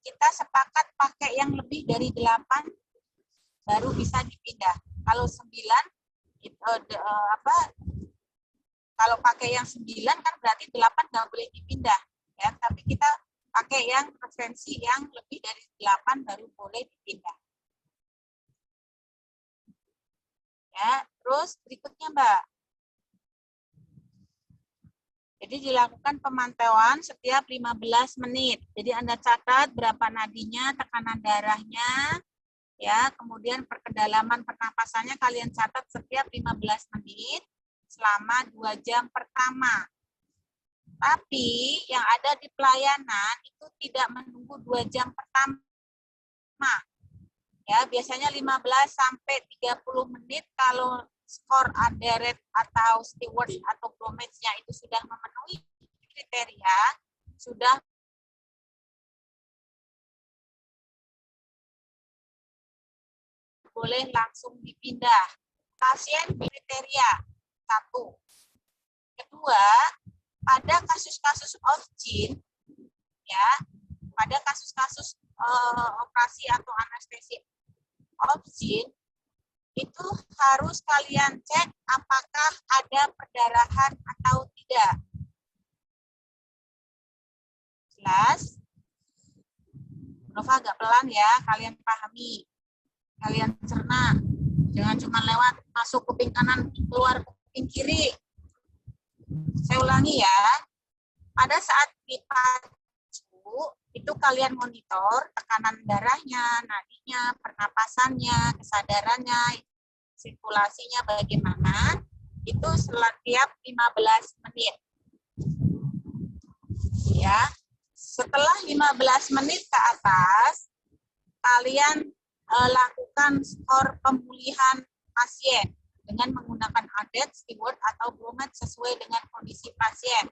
A: Kita sepakat pakai yang lebih dari 8 baru bisa dipindah. Kalau 9 kalau pakai yang 9 kan berarti 8 nggak boleh dipindah, ya. Tapi kita pakai yang referensi yang lebih dari 8 baru boleh dipindah. Ya, terus berikutnya, Mbak. Jadi dilakukan pemantauan setiap 15 menit. Jadi Anda catat berapa nadinya, tekanan darahnya, ya, kemudian perkedalaman pernapasannya kalian catat setiap 15 menit selama 2 jam pertama. Tapi yang ada di pelayanan itu tidak menunggu 2 jam pertama. Ya, biasanya 15 sampai 30 menit kalau skor Alderet atau Stewart atau Bromage-nya itu sudah memenuhi kriteria, sudah boleh langsung dipindah. Pasien kriteria 1. Kedua, pada kasus-kasus off-gene, ya, pada kasus-kasus operasi atau anestesi off-gene, itu harus kalian cek apakah ada perdarahan atau tidak. Jelas? Nova agak pelan ya, kalian pahami. Kalian cerna. Jangan cuma lewat masuk kuping kanan, keluar kuping kiri. Saya ulangi ya. pada saat dipacu, itu kalian monitor tekanan darahnya, nadinya, pernapasannya, kesadarannya, sirkulasinya bagaimana, itu setiap 15 menit. Ya, setelah 15 menit ke atas, kalian lakukan skor pemulihan pasien dengan menggunakan ADET, steward, atau Bromed sesuai dengan kondisi pasien.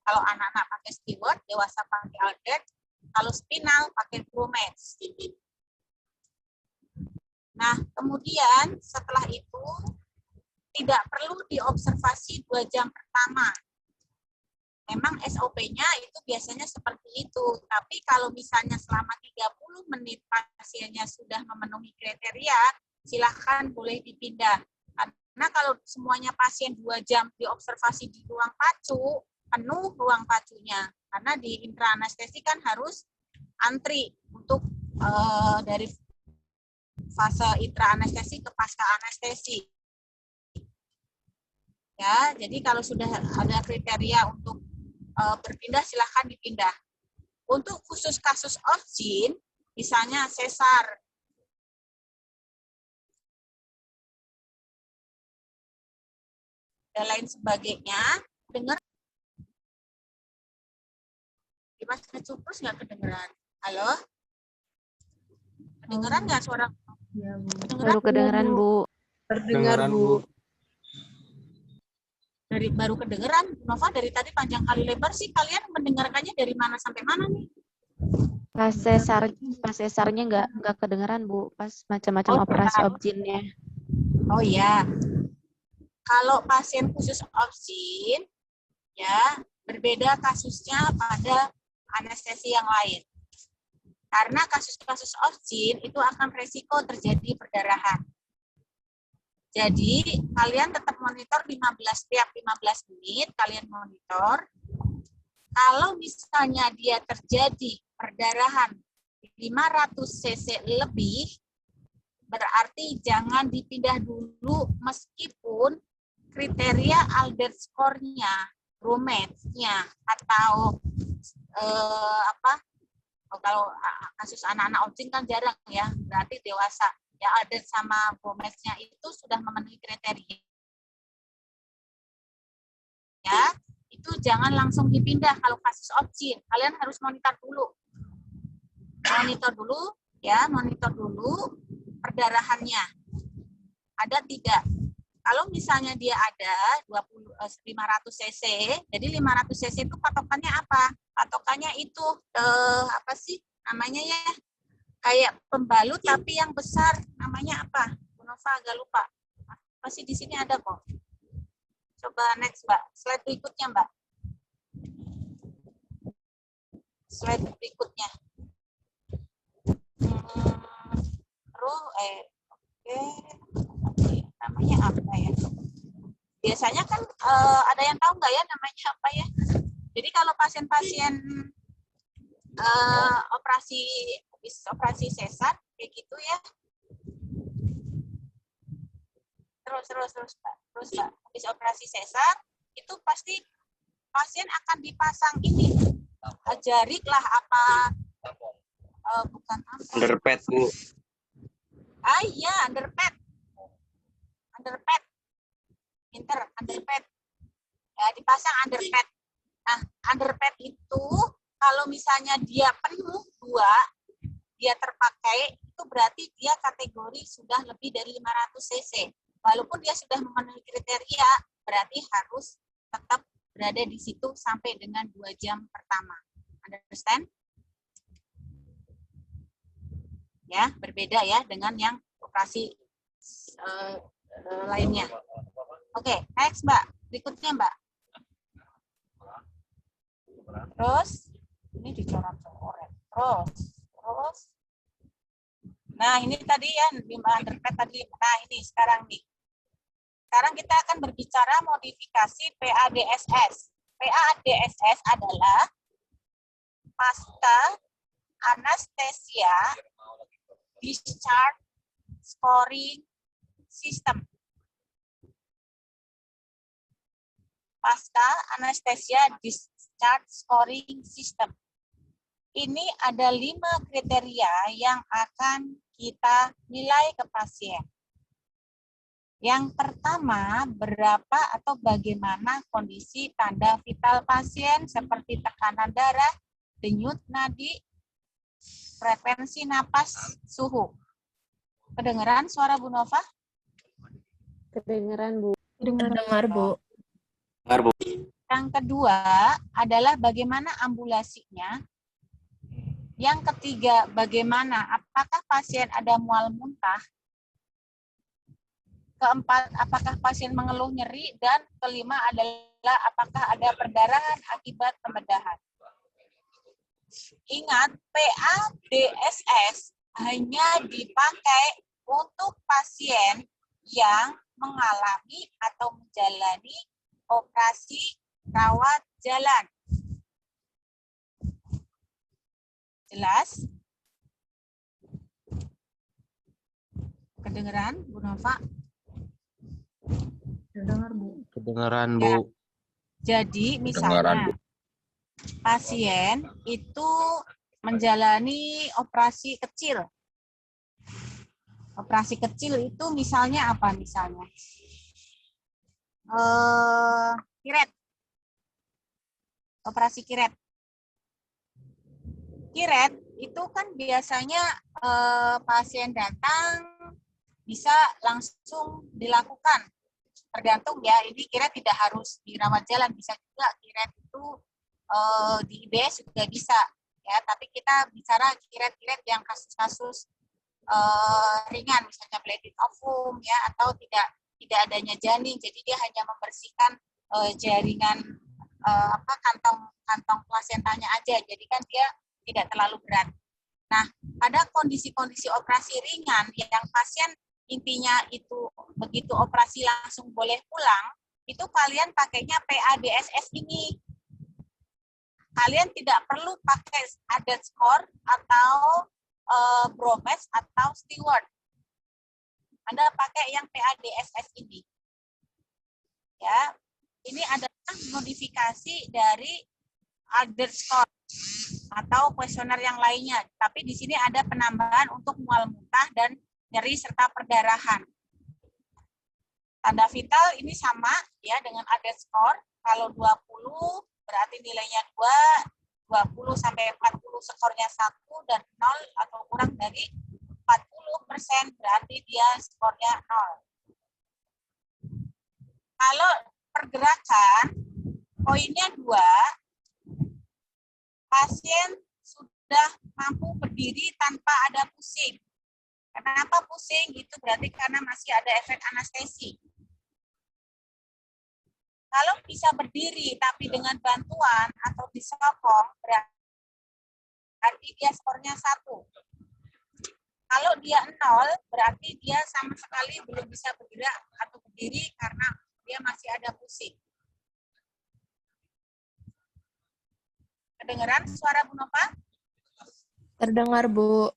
A: Kalau anak-anak pakai steward, dewasa pakai ADET, kalau spinal pakai Bromed. Nah, kemudian setelah itu tidak perlu diobservasi 2 jam pertama. Memang SOP-nya itu biasanya seperti itu. Tapi kalau misalnya selama 30 menit pasiennya sudah memenuhi kriteria, silakan boleh dipindah. Karena kalau semuanya pasien 2 jam diobservasi di ruang pacu, penuh ruang pacunya. Karena di intra-anestesi kan harus antri untuk dari fase intra-anestesi ke pasca anestesi. Ya, jadi kalau sudah ada kriteria untuk berpindah, silahkan dipindah. Untuk khusus kasus off-gene, misalnya sesar, dan lain sebagainya, dengar? Mas Ngecupus nggak kedengeran? Halo? Kedengeran nggak suara?
E: Ya, Bu.
D: Baru kedengeran, Bu.
J: Terdengar, Bu.
A: Baru kedengeran, Nova dari tadi panjang kali lebar sih. Kalian mendengarkannya dari mana sampai mana nih?
F: Pas sesarnya nggak kedengeran, Bu. Pas macam-macam operasi off-gene-nya.
A: Oh iya. Kalau pasien khusus off-gene, ya berbeda kasusnya pada anestesi yang lain. Karena kasus-kasus off-gene itu akan resiko terjadi perdarahan. Jadi, kalian tetap monitor setiap 15 menit, kalian monitor. Kalau misalnya dia terjadi perdarahan 500 cc lebih, berarti jangan dipindah dulu meskipun kriteria Albert score-nya, Bromed-nya, atau kalau kasus anak-anak off-gene kan jarang ya, berarti dewasa. Ya, ADET sama Bromed-nya itu sudah memenuhi kriteria. Ya, itu jangan langsung dipindah kalau kasus off-gene. Kalian harus monitor dulu. Monitor dulu perdarahannya. Ada tidak? Kalau misalnya dia ada 500 cc, jadi 500 cc itu patokannya apa? Patokannya itu apa sih namanya ya? Kayak pembalut tapi yang besar, namanya apa? Bu Nova agak lupa. Masih di sini ada kok. Coba next, Mbak. Slide berikutnya, Mbak. Slide berikutnya. Oke. Namanya apa ya? Biasanya kan ada yang tahu nggak ya namanya apa ya? Jadi kalau pasien-pasien operasi sesar kayak gitu ya. Terus Mbak. Habis operasi sesar itu pasti pasien akan dipasang ini jarik lah apa bukan apa.
C: Underpad, Bu.
A: Iya, underpad. Pinter, underpad. Ya, dipasang underpad. Nah, underpad itu kalau misalnya dia penuh 2, dia terpakai, itu berarti dia kategori sudah lebih dari 500 cc. Walaupun dia sudah memenuhi kriteria, berarti harus tetap berada di situ sampai dengan 2 jam pertama. Understand? Ya, berbeda ya dengan yang operasi lainnya. Oke, next, Mbak. Berikutnya, Mbak. Terus, ini dicoret-coret. Terus. Nah, ini tadi ya, underpad tadi. Nah, ini sekarang nih. Sekarang kita akan berbicara modifikasi PADSS. PADSS adalah pasca anestesia discharge scoring system. Pasca anestesia chart scoring system. Ini ada 5 kriteria yang akan kita nilai ke pasien. Yang pertama, berapa atau bagaimana kondisi tanda vital pasien seperti tekanan darah, denyut nadi, frekuensi napas, suhu. Kedengeran suara Bu Nova?
F: Kedengeran, Bu.
E: Dengar, Bu.
A: Yang kedua adalah bagaimana ambulasinya. Yang ketiga, bagaimana apakah pasien ada mual muntah. Keempat, apakah pasien mengeluh nyeri, dan kelima adalah apakah ada perdarahan akibat pembedahan. Ingat, PADSS hanya dipakai untuk pasien yang mengalami atau menjalani operasi rawat jalan. Jelas? Kedengeran, Bu Nova?
G: Dengar, Bu.
C: Kedengeran,
A: Ya.
C: Bu.
A: Jadi
H: Kedengaran,
A: misalnya pasien itu menjalani operasi kecil. Operasi kecil itu misalnya apa misalnya? Kiret. Operasi kiret. Kiret itu kan biasanya pasien datang bisa langsung dilakukan. Tergantung ya, ini kiret tidak harus dirawat jalan, bisa juga kiret itu di IBS juga bisa ya, tapi kita bicara kiret-kiret yang kasus-kasus ringan, misalnya bleeding ovum ya, atau tidak adanya janin, jadi dia hanya membersihkan jaringan kantong plasentanya aja, jadi kan dia tidak terlalu berat. Nah, pada kondisi-kondisi operasi ringan yang pasien intinya itu begitu operasi langsung boleh pulang, itu kalian pakainya PADSS ini. Kalian tidak perlu pakai ADET score atau Bromes atau Steward. Anda pakai yang PADSS ini. Ya, ini adalah modifikasi dari ADET score atau kuesioner yang lainnya. Tapi di sini ada penambahan untuk mual muntah dan nyeri serta perdarahan. Tanda vital ini sama ya dengan ADET score. Kalau 20 berarti nilainya 2, 20 sampai 40 skornya 1, dan 0 atau kurang dari 40% berarti dia skornya 0. Kalau pergerakan poinnya 2, pasien sudah mampu berdiri tanpa ada pusing. Kenapa pusing? Itu berarti karena masih ada efek anestesi. Kalau bisa berdiri tapi dengan bantuan atau disokong, berarti dia skornya 1. Kalau dia 0, berarti dia sama sekali belum bisa bergerak atau berdiri karena dia masih ada pusing. Kedengeran suara Bu Nova?
E: Terdengar, Bu.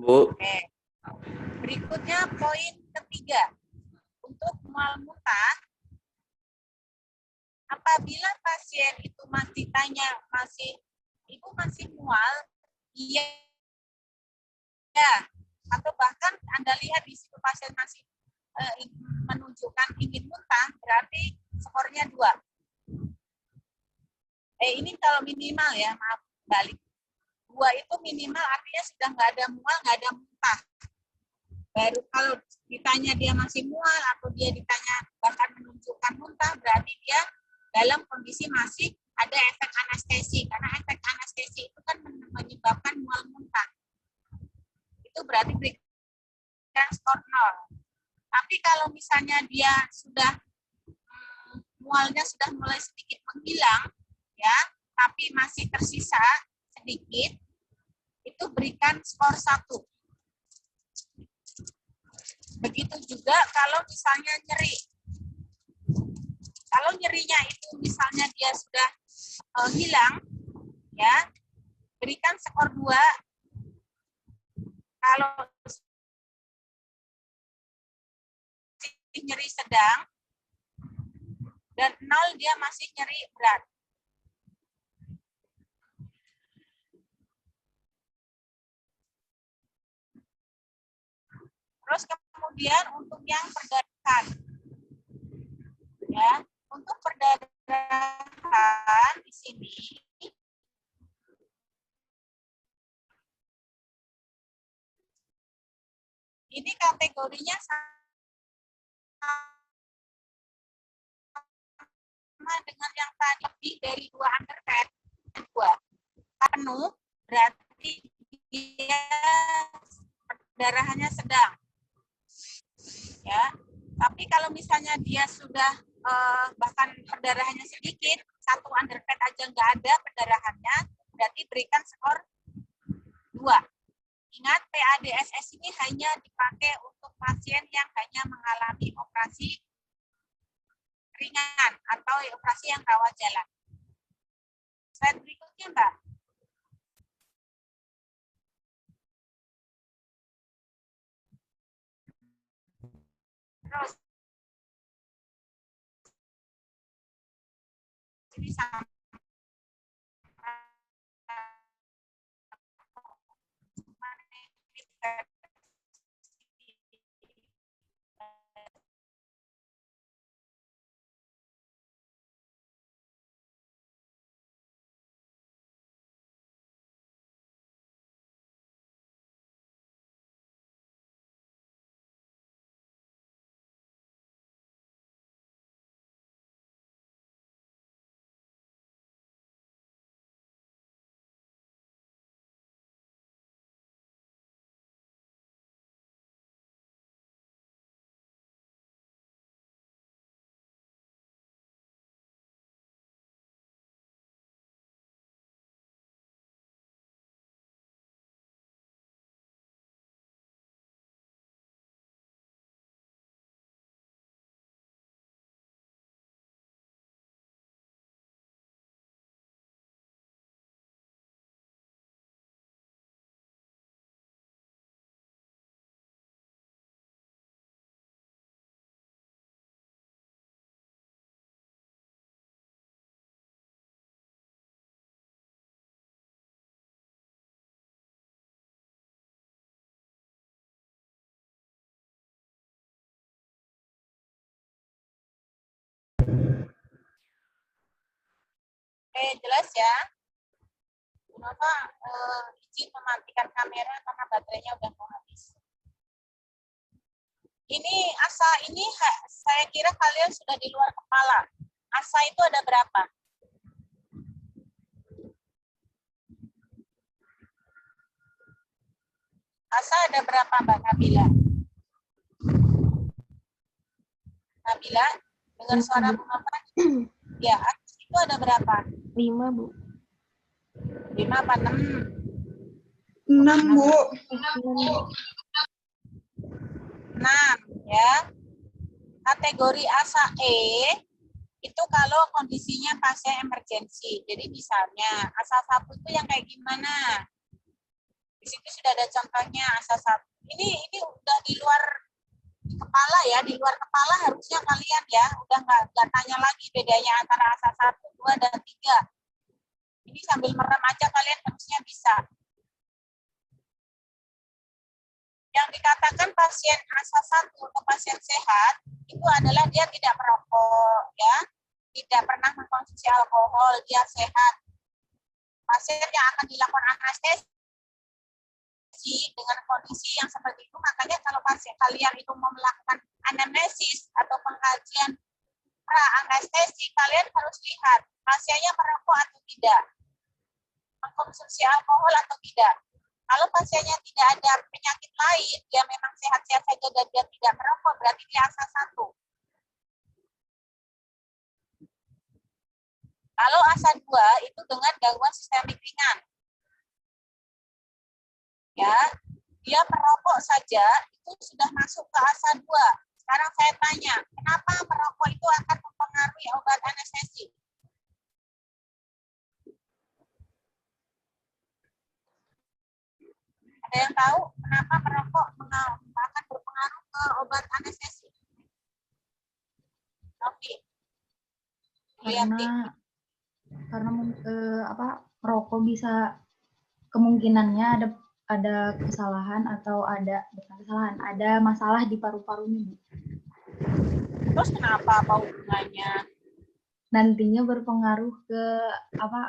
A: Oke. Berikutnya poin ketiga. Untuk mual muntah, apabila pasien itu masih tanya, ibu masih mual, iya, ya, atau bahkan Anda lihat di situ pasien masih menunjukkan ingin muntah, berarti skornya 2. Ini kalau minimal ya, maaf, balik. 2 itu minimal artinya sudah nggak ada mual, nggak ada muntah. Baru kalau ditanya dia masih mual atau dia ditanya bahkan menunjukkan muntah, berarti dia dalam kondisi masih ada efek anestesi. Karena efek anestesi itu kan menyebabkan mual muntah. Itu berarti berikan skor 0. Tapi kalau misalnya dia sudah mualnya sudah mulai sedikit menghilang, ya, tapi masih tersisa sedikit, itu berikan skor 1. Begitu juga kalau misalnya nyeri. Kalau nyerinya itu misalnya dia sudah hilang, ya, berikan skor 2. Kalau nyeri sedang dan 0 dia masih nyeri berat. Terus kemudian untuk yang perdarahan, ya, untuk perdarahan di sini ini kategorinya sama dengan yang tadi, lebih dari 2 underpad, 2 penuh berarti dia perdarahannya sedang, ya. Tapi kalau misalnya dia sudah bahkan perdarahannya sedikit, 1 underpad aja nggak ada perdarahannya, berarti berikan skor 2. Ingat, PADSS ini hanya dipakai untuk pasien yang hanya mengalami operasi ringan atau operasi yang rawat jalan. Slide berikutnya, Mbak. Terus, ini sama. Oke, jelas ya. Bu Nova izin mematikan kamera karena baterainya udah mau habis. Ini asa ini saya kira kalian sudah di luar kepala. Asa itu ada berapa? Asa ada berapa, Mbak Nabila? Nabila, dengar suara Bu Nova? Ya, asa itu ada berapa?
D: 5, Bu.
A: 5 apa 6?
B: 6, Bu.
A: 6, ya. Kategori asa E itu kalau kondisinya pasien emergensi. Jadi misalnya asa 1 itu yang kayak gimana? Di situ sudah ada contohnya asa 1. Ini udah di luar kepala ya, di luar kepala harusnya kalian ya, udah nggak tanya lagi bedanya antara asa 1, 2, dan 3. Ini sambil merem aja kalian harusnya bisa. Yang dikatakan pasien asa 1 atau pasien sehat itu adalah dia tidak merokok, ya, tidak pernah mengkonsumsi alkohol, dia sehat. Pasien yang akan dilakukan anestesi dengan kondisi yang seperti itu, makanya kalau pasien kalian itu mau melakukan anamnesis atau pengkajian pra-anestesi, kalian harus lihat pasiennya merokok atau tidak, mengkonsumsi alkohol atau tidak. Kalau pasiennya tidak ada penyakit lain, dia memang sehat-sehat saja dan dia tidak merokok, berarti dia asa 1. Kalau asa 2 itu dengan gangguan sistemik ringan. Ya, dia merokok saja itu sudah masuk ke asa 2. Sekarang saya tanya, kenapa merokok itu akan mempengaruhi obat anestesi? Ada yang tahu kenapa merokok akan berpengaruh ke obat anestesi? Oke.
G: Karena merokok bisa kemungkinannya ada ada kesalahan atau ada bukan kesalahan, ada masalah di paru-parunya, Bu.
A: Terus kenapa? Apa hubungannya?
G: Nantinya berpengaruh ke apa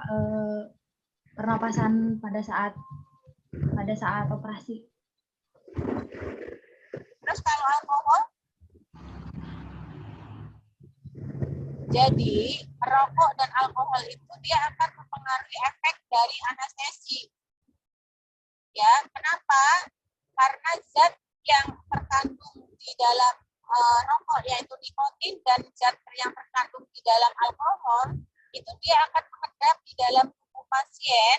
G: pernapasan pada saat operasi.
A: Terus kalau alkohol? Jadi merokok dan alkohol itu dia akan mempengaruhi efek dari anestesi. Ya, kenapa? Karena zat yang terkandung di dalam rokok yaitu nikotin dan zat yang terkandung di dalam alkohol itu dia akan mengendap di dalam tubuh pasien.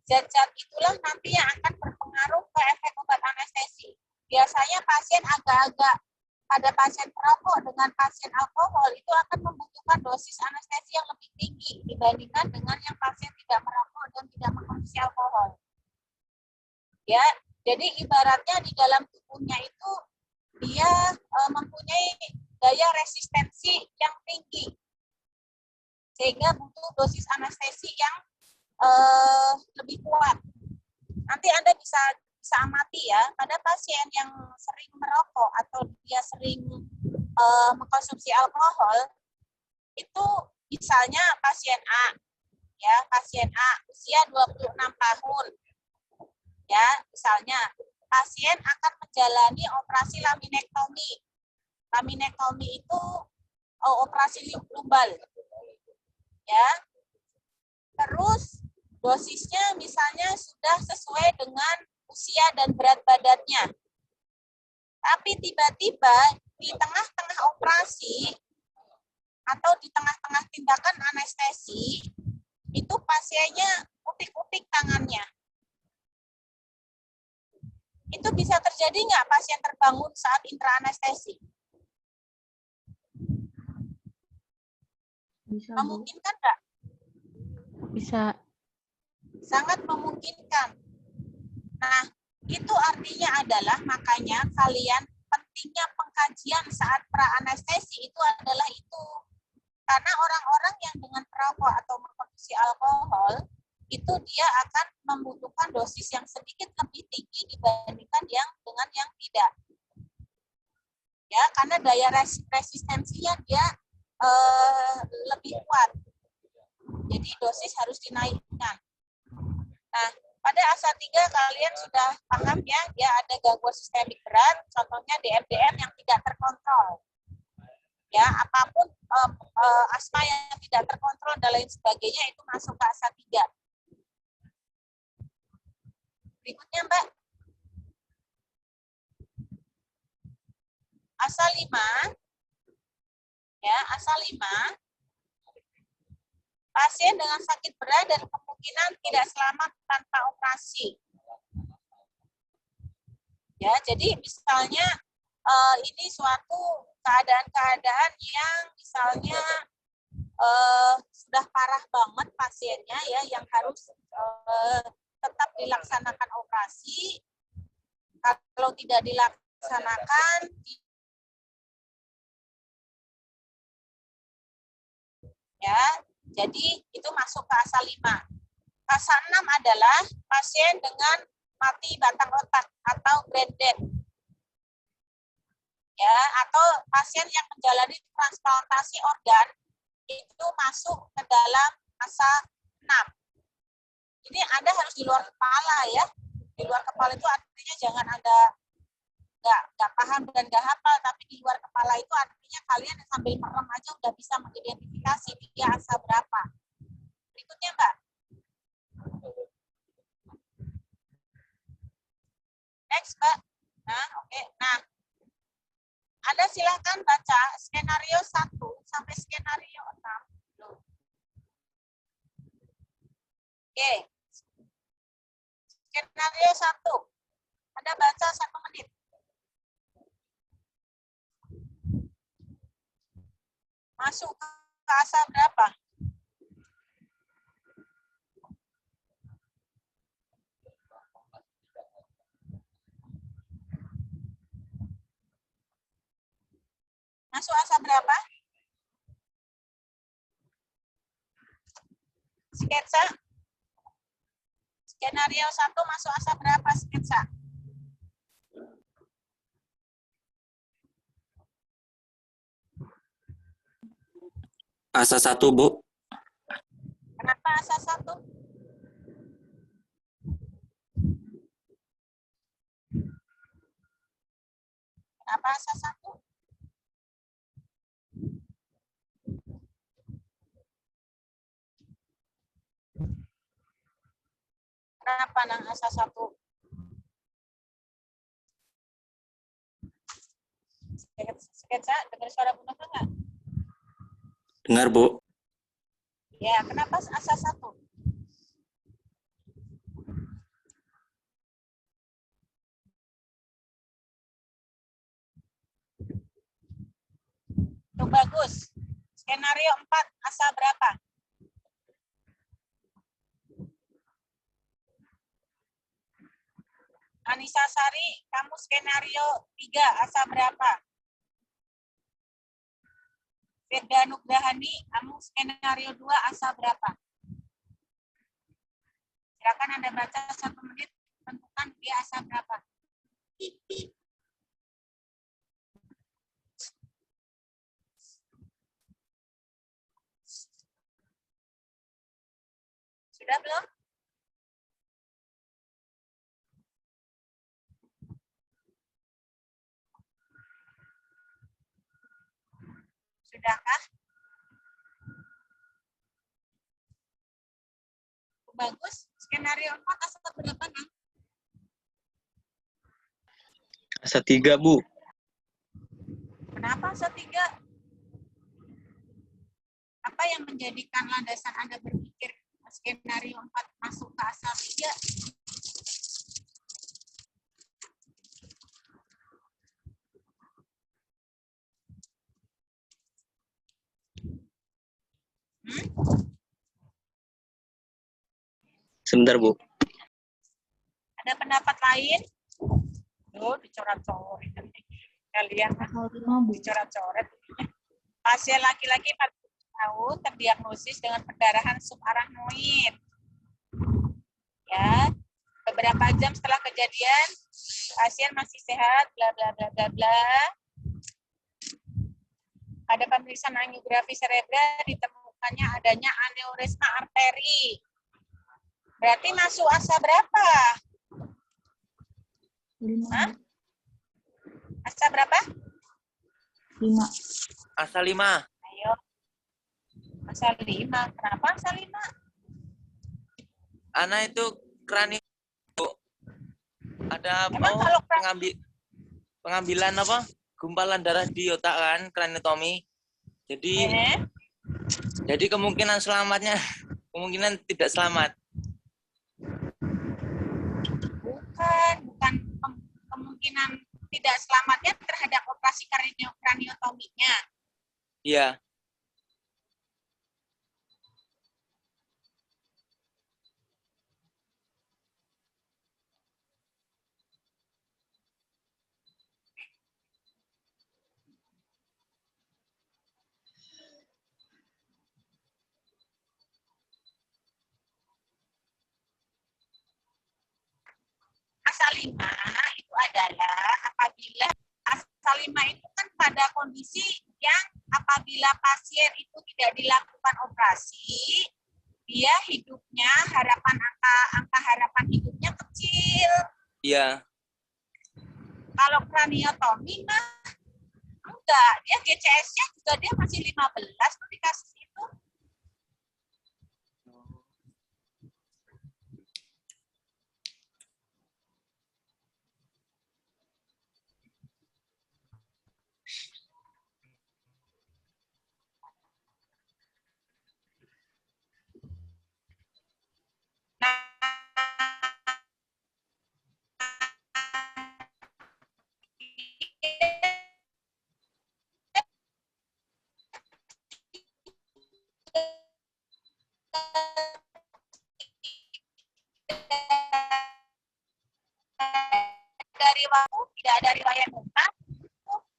A: Zat-zat itulah nanti yang akan berpengaruh ke efek obat anestesi. Biasanya pasien agak-agak pada pasien perokok dengan pasien alkohol itu akan membutuhkan dosis anestesi yang lebih tinggi dibandingkan dengan yang pasien tidak merokok dan tidak mengkonsumsi alkohol. Ya, jadi ibaratnya di dalam tubuhnya itu dia mempunyai daya resistensi yang tinggi sehingga butuh dosis anestesi yang lebih kuat. Nanti Anda bisa amati ya, pada pasien yang sering merokok atau dia sering mengkonsumsi alkohol, itu misalnya pasien A, ya pasien A usia 26 tahun, ya misalnya pasien akan menjalani operasi laminektomi. Laminektomi itu operasi lumbal, ya. Terus dosisnya misalnya sudah sesuai dengan usia dan berat badannya. Tapi tiba-tiba di tengah-tengah operasi atau di tengah-tengah tindakan anestesi, itu pasiennya utik-utik tangannya. Itu bisa terjadi nggak pasien terbangun saat intraanestesi?
G: Bisa, Bu.
A: Memungkinkan nggak?
F: Bisa.
A: Sangat memungkinkan. Nah, itu artinya adalah makanya kalian pentingnya pengkajian saat pra-anestesi itu adalah itu. Karena orang-orang yang dengan perokok atau mengkonsumsi alkohol, itu dia akan membutuhkan dosis yang sedikit lebih tinggi dibandingkan yang dengan yang tidak. Ya, karena daya resistensinya dia lebih kuat. Jadi dosis harus dinaikkan. Nah, pada ASA 3 kalian sudah paham ya, dia ada gangguan sistemik berat, contohnya DMDM yang tidak terkontrol. Ya, apapun asma yang tidak terkontrol dan lain sebagainya itu masuk ke ASA 3. Berikutnya, Mbak. ASA 5. Ya, ASA 5. Pasien dengan sakit berat dan kemungkinan tidak selamat tanpa operasi. Ya, jadi misalnya ini suatu keadaan-keadaan yang misalnya sudah parah banget pasiennya ya, yang harus tetap dilaksanakan operasi. Kalau tidak dilaksanakan, ya, jadi itu masuk ke ASA 5. ASA 6 adalah pasien dengan mati batang otak atau brain dead. Ya, atau pasien yang menjalani transplantasi organ itu masuk ke dalam ASA 6. Ini Anda harus di luar kepala ya. Di luar kepala itu artinya jangan Anda nggak paham dan nggak hafal, tapi di luar kepala itu artinya kalian sambil merem aja udah bisa mengidentifikasi dia ASA berapa. Berikutnya, Mbak. Next, Mbak. Nah, oke. Nah, Anda silahkan baca skenario 1 sampai skenario 6. Oke. Skenario 1. Anda baca 1 menit. Masuk ke ASA berapa? Masuk ASA berapa? Sketsa Skenario 1 masuk asa berapa sketsa?
K: Asa 1, Bu.
A: Kenapa asa 1? Kenapa asa 1? Kenapa nang asa 1? Sketsa, dengar suara Bu Nova nggak?
K: Dengar, Bu.
A: Ya, kenapa asa 1? Tuh bagus. Skenario 4, asa berapa? Anissa Sari, kamu skenario 3, asa berapa? Firda Nugrahani, kamu skenario 2, asa berapa? Silakan Anda baca 1 menit, tentukan dia asa berapa. Sudah belum? Sudahkah? Bagus. Skenario 4 asa berapa, Nang?
C: Asa 3, Bu.
A: Kenapa asa 3? Apa yang menjadikan landasan Anda berpikir skenario 4 masuk ke asa 3?
C: Sebentar, Bu.
A: Ada pendapat lain? Tuh, dicoret-coret. Kalian dicoret-coret. Pasien laki-laki 40 tahun terdiagnosis dengan perdarahan subarachnoid. Ya, beberapa jam setelah kejadian, pasien masih sehat, bla bla bla bla bla. Pada pemeriksaan angiografi cerebral ditemukannya adanya aneurisma arteri. Berarti masuk asa berapa?
G: 5.
A: Hah? Asa berapa?
G: 5.
C: Asa 5.
A: Ayo. Asa 5. Kenapa asa 5?
C: Ana itu krani, Bu. Ada
A: Emang kalau
C: pengambilan apa? Gumpalan darah di otak kan, kraniotomi. Jadi kemungkinan selamatnya kemungkinan tidak selamat.
A: Bukan kemungkinan tidak selamatnya terhadap operasi kraniotominya.
C: Iya.
A: Asa 5 itu adalah apabila asa 5 itu kan pada kondisi yang apabila pasien itu tidak dilakukan operasi, dia hidupnya angka harapan hidupnya kecil.
C: Iya.
A: Kalau kraniotomi mah enggak, dia GCS-nya juga dia masih 15 tuh di kasus itu. Dari waktu tidak ada riwayat muka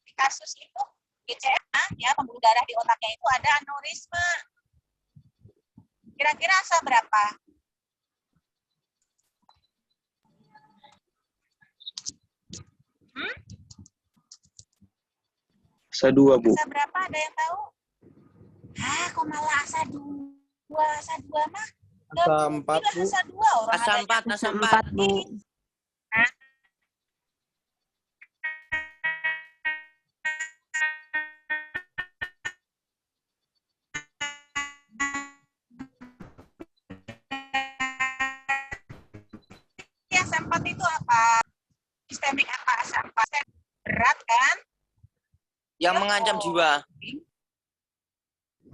A: di kasus itu GCS ya, pembuluh darah di otaknya itu ada aneurisma. Kira-kira asa berapa?
K: Asa 2, Bu.
A: Asa berapa ada yang tahu? Hah, kok malah asa 2? Asa 2 mah?
L: Asa 4, Bu.
A: Asa 2 orang
C: Asa
A: adanya.
C: 4, asa 4.
F: Bu.
A: Asa 4 itu apa? Sistemik apa asa 4? Berat kan?
C: Yang mengancam jiwa.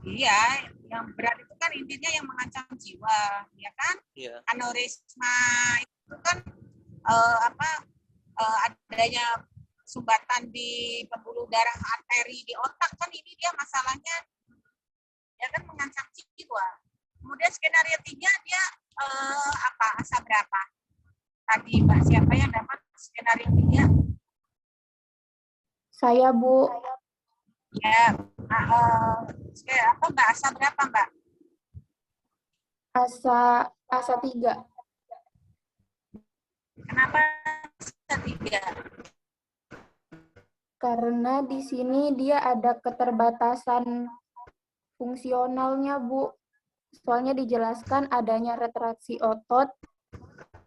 A: Iya, yang berat itu kan intinya yang mengancam jiwa, ya kan?
C: Iya.
A: Aneurisma itu kan adanya sumbatan di pembuluh darah arteri di otak kan, ini dia masalahnya ya kan mengancam jiwa. Kemudian skenario 3 dia asa berapa? Tadi Mbak siapa yang dapat skenario 3?
D: Saya, Bu.
A: Ya, Mbak asa berapa Mbak?
D: Asa 3.
A: Kenapa asa 3?
D: Karena di sini dia ada keterbatasan fungsionalnya, Bu. Soalnya dijelaskan adanya retraksi otot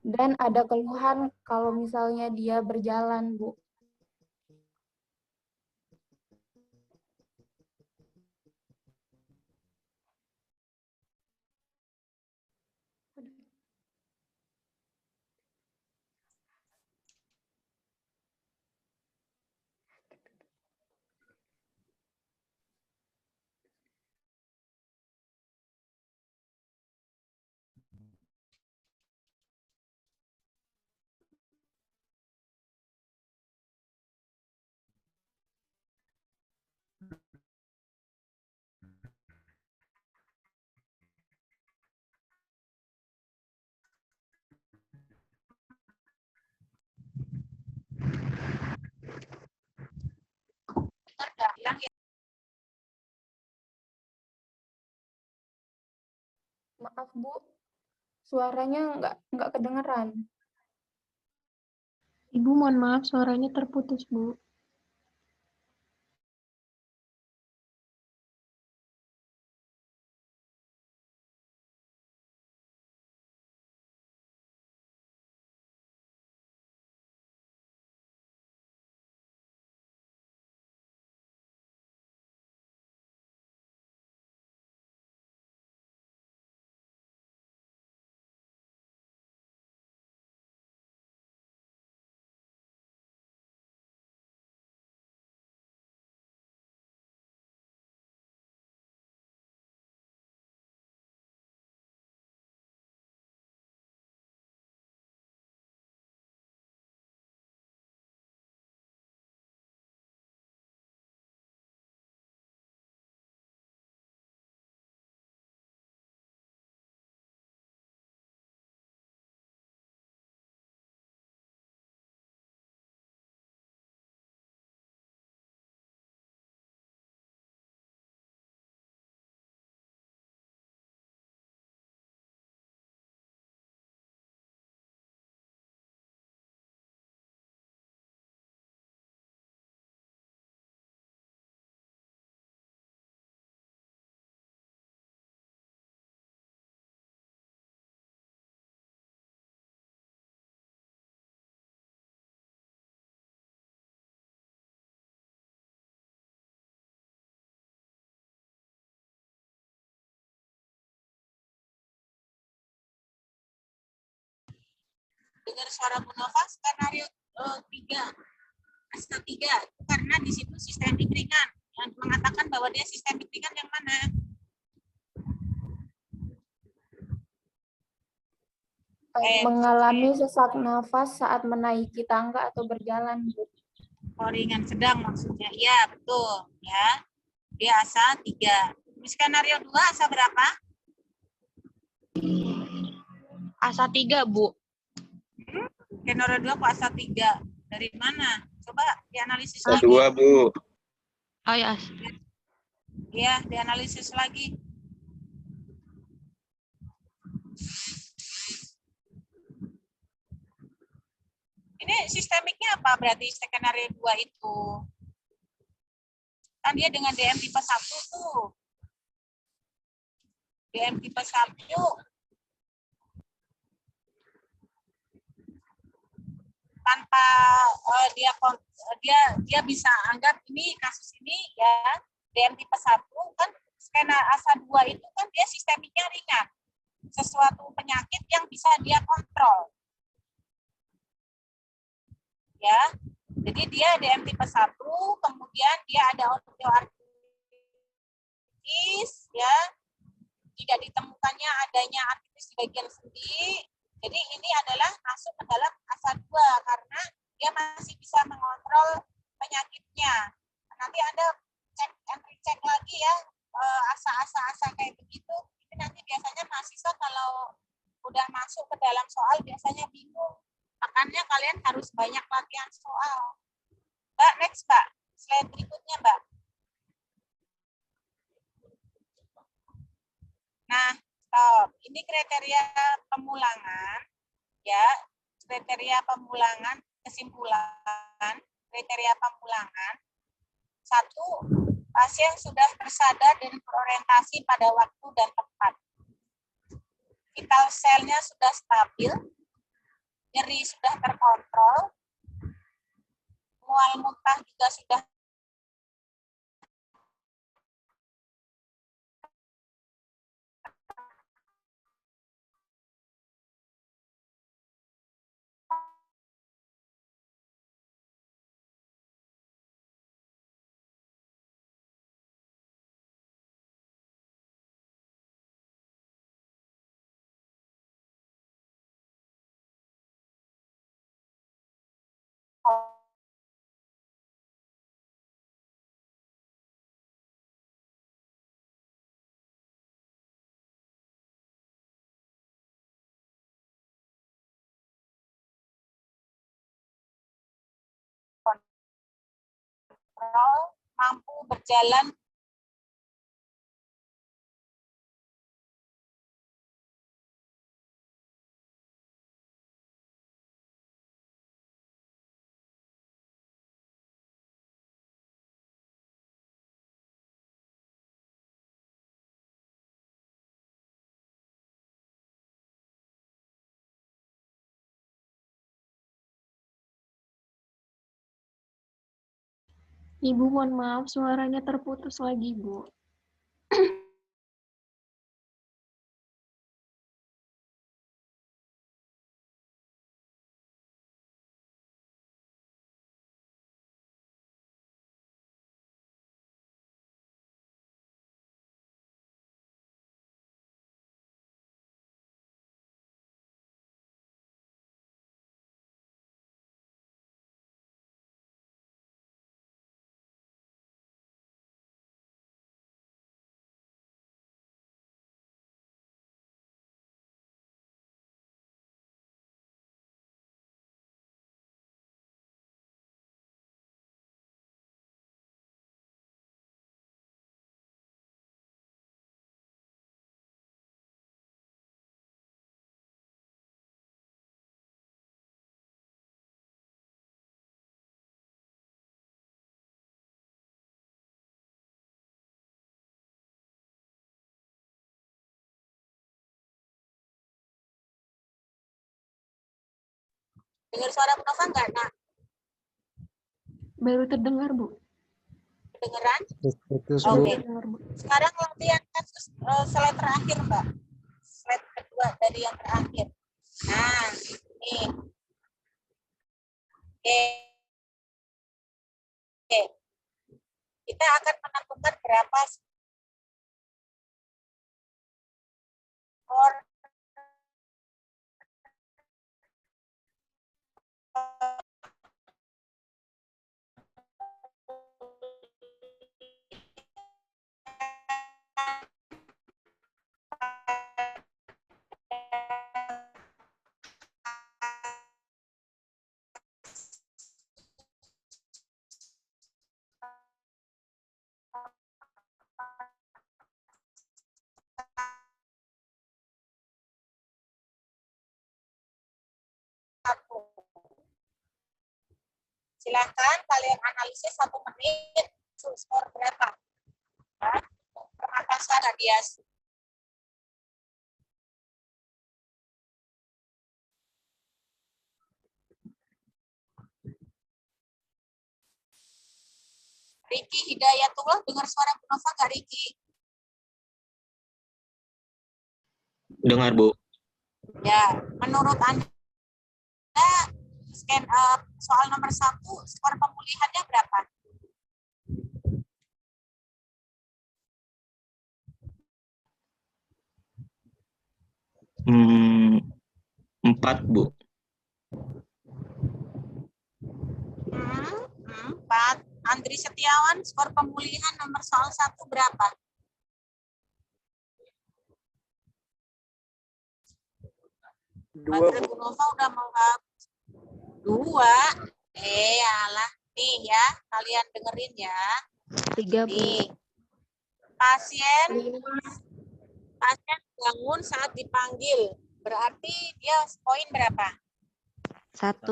D: dan ada keluhan kalau misalnya dia berjalan, Bu. Maaf, Bu. Suaranya nggak kedengeran.
E: Ibu mohon maaf, suaranya terputus, Bu.
A: Dengar suara Bu Nova, skenario 3, asa 3, karena di situ sistemik ringan. Yang mengatakan bahwa dia sistemik ringan yang mana?
D: Mengalami sesak nafas saat menaiki tangga atau berjalan, Bu.
A: Oh, ringan sedang maksudnya. Iya, betul. Ya, dia asa 3. Skenario 2 asa berapa?
M: Asa 3, Bu.
A: Skenario 2 kok asa 3? Dari mana? Coba dianalisis
K: Asa
A: lagi.
K: 2, Bu.
M: Oh ya.
A: Iya, dianalisis lagi. Ini sistemiknya apa berarti skenario 2 itu? Kan dia dengan DM tipe 1 tuh. DM tipe 1 tanpa dia bisa anggap ini kasus ini ya DM tipe 1 kan skena ASA 2 itu kan dia sistemiknya ringan. Sesuatu penyakit yang bisa dia kontrol. Ya. Jadi dia DM tipe 1, kemudian dia ada osteoartritis ya. Tidak ditemukannya adanya artritis di bagian sendi. Jadi ini adalah masuk ke dalam ASA 2 karena dia masih bisa mengontrol penyakitnya. Nanti Anda cek and recheck lagi ya asa kayak begitu. Ini nanti biasanya mahasiswa kalau udah masuk ke dalam soal biasanya bingung. Makanya kalian harus banyak latihan soal. Mbak, next Mbak. Slide berikutnya Mbak. Nah, ini kriteria pemulangan, ya, kriteria pemulangan, kesimpulan, kriteria pemulangan. 1, pasien sudah tersadar dan berorientasi pada waktu dan tempat. Vital selnya sudah stabil, nyeri sudah terkontrol, mual muntah juga sudah mampu berjalan
E: Ibu, mohon maaf, suaranya terputus lagi, Bu.
A: dengar suara Bu Nova enggak? Nah,
E: Baru terdengar, Bu.
A: kedengeran?
H: Putus,
A: Oke.
H: Bu.
E: Terdengar, Bu.
A: Sekarang latihan kasus slide terakhir, Mbak. Slide kedua dari yang terakhir. Nah, ini. Oke. Kita akan menentukan berapa skor Silakan kalian analisis 1 menit skor berapa? Ya, permatasan radiasi. Riki Hidayatullah, dengar suara Bu Nova nggak, Riki?
K: Dengar, Bu.
A: Ya, menurut Anda soal nomor 1, skor pemulihannya berapa?
K: Hmm, 4, Bu.
A: 4. Andri Setiawan, skor pemulihan nomor soal 1 berapa? Baterai Bu Nova udah mau habis. 2. Alah. Nih ya, kalian dengerin ya.
F: 3, Bu.
A: Nih. Pasien bangun saat dipanggil. Berarti dia poin berapa?
F: 1.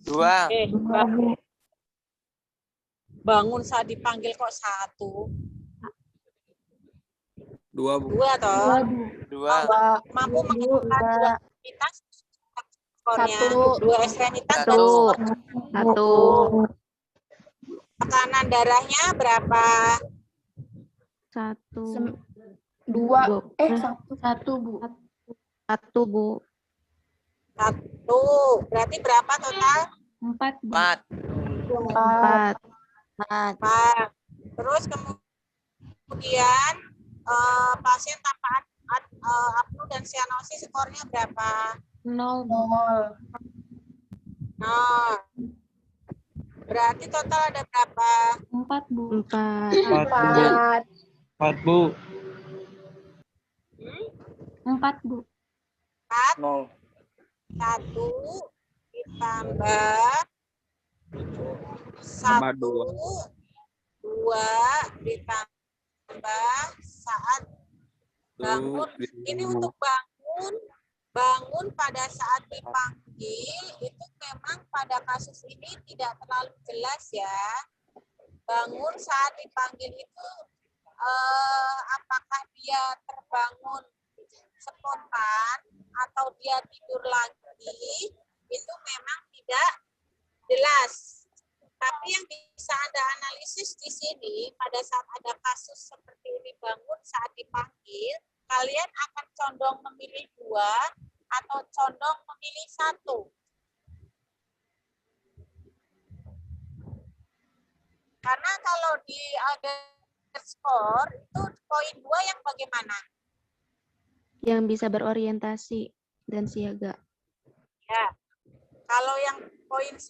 C: 2.
A: Bangun saat dipanggil kok 1?
K: 2, Bu.
A: 2 toh?
C: 2.
A: Mampu menemukan 2 ekstremitas skornya. 2 ekstremitas
F: 1.
A: dan skor
F: 1.
A: tekanan darahnya berapa?
F: 1.
D: 2.
E: 1, Bu.
F: 1, Bu.
A: 1. Berarti berapa total?
E: 4, Bu.
C: 4.
F: 4.
A: 4. Terus kemudian pasien tanpa apnu dan sianosis skornya berapa?
E: 0, Bu.
A: 0. Berarti total ada berapa?
E: 4, Bu.
F: 4.
K: 4, Bu.
E: 4, Bu.
A: 4.
K: 0.
A: 1 ditambah 1, 2 ditambah saat bangun. Ini untuk bangun pada saat dipanggil itu memang pada kasus ini tidak terlalu jelas ya. Bangun saat dipanggil itu apakah dia terbangun spontan atau dia tidur lagi, itu memang tidak jelas. Tapi yang bisa Anda analisis di sini pada saat ada kasus seperti ini bangun saat dipanggil, kalian akan condong memilih 2 atau condong memilih 1. Karena kalau di aggregate skor itu poin 2 yang bagaimana?
F: Yang bisa berorientasi dan siaga.
A: Ya. Kalau yang poin 1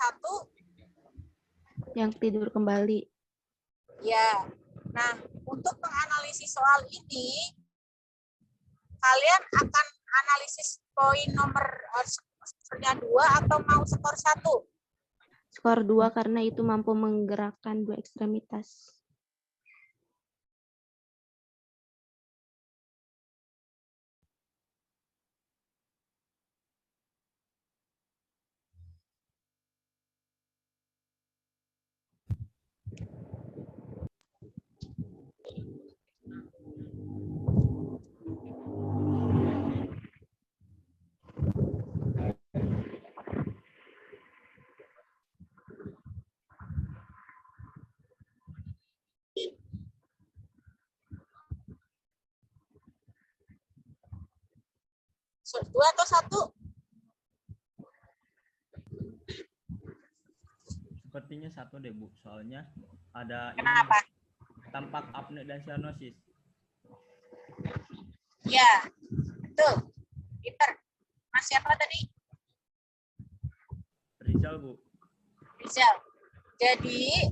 F: yang tidur kembali.
A: Ya. Nah, untuk menganalisis soal ini kalian akan analisis poin nomor skornya 2 atau mau skor 1?
F: Skor 2 karena itu mampu menggerakkan 2 ekstremitas.
A: Dua atau 1?
I: Sepertinya 1 deh, Bu. Soalnya ada
A: Kenapa?
I: ini tampak apne dan sianosis.
A: Ya, betul. Peter, Mas siapa tadi?
I: Rizal, Bu.
A: Rizal. Jadi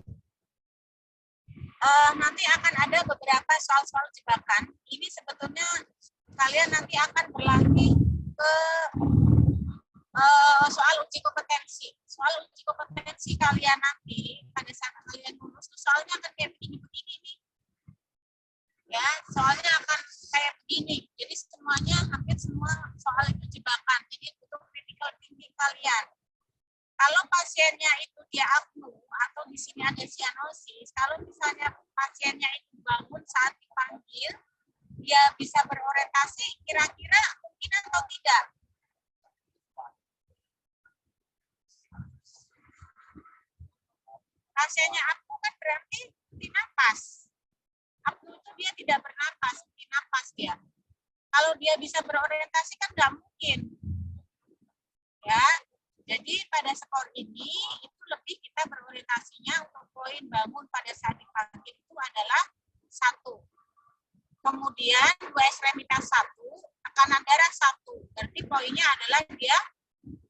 A: nanti akan ada beberapa soal-soal jebakan. Ini sebetulnya kalian nanti akan berlatih ke soal uji kompetensi. Soal uji kompetensi kalian nanti pada saat kalian lulus, soalnya akan kayak begini nih. Ya, soalnya akan kayak begini. Jadi semuanya, hampir semua soal itu jebakan. Jadi butuh critical thinking kalian. Kalau pasiennya itu dia apnu atau di sini ada sianosis, kalau misalnya pasiennya itu bangun saat dipanggil, dia bisa berorientasi kira-kira mungkin atau tidak? Pasiennya apnu kan berarti napas. Apnu itu dia tidak bernapas, napas dia. Kalau dia bisa berorientasi kan nggak mungkin. Ya, jadi pada skor ini itu lebih kita berorientasinya untuk poin bangun pada saat dipanggil itu adalah 1. Kemudian 2 ekstremitas 1, tekanan darah 1. Berarti poinnya adalah dia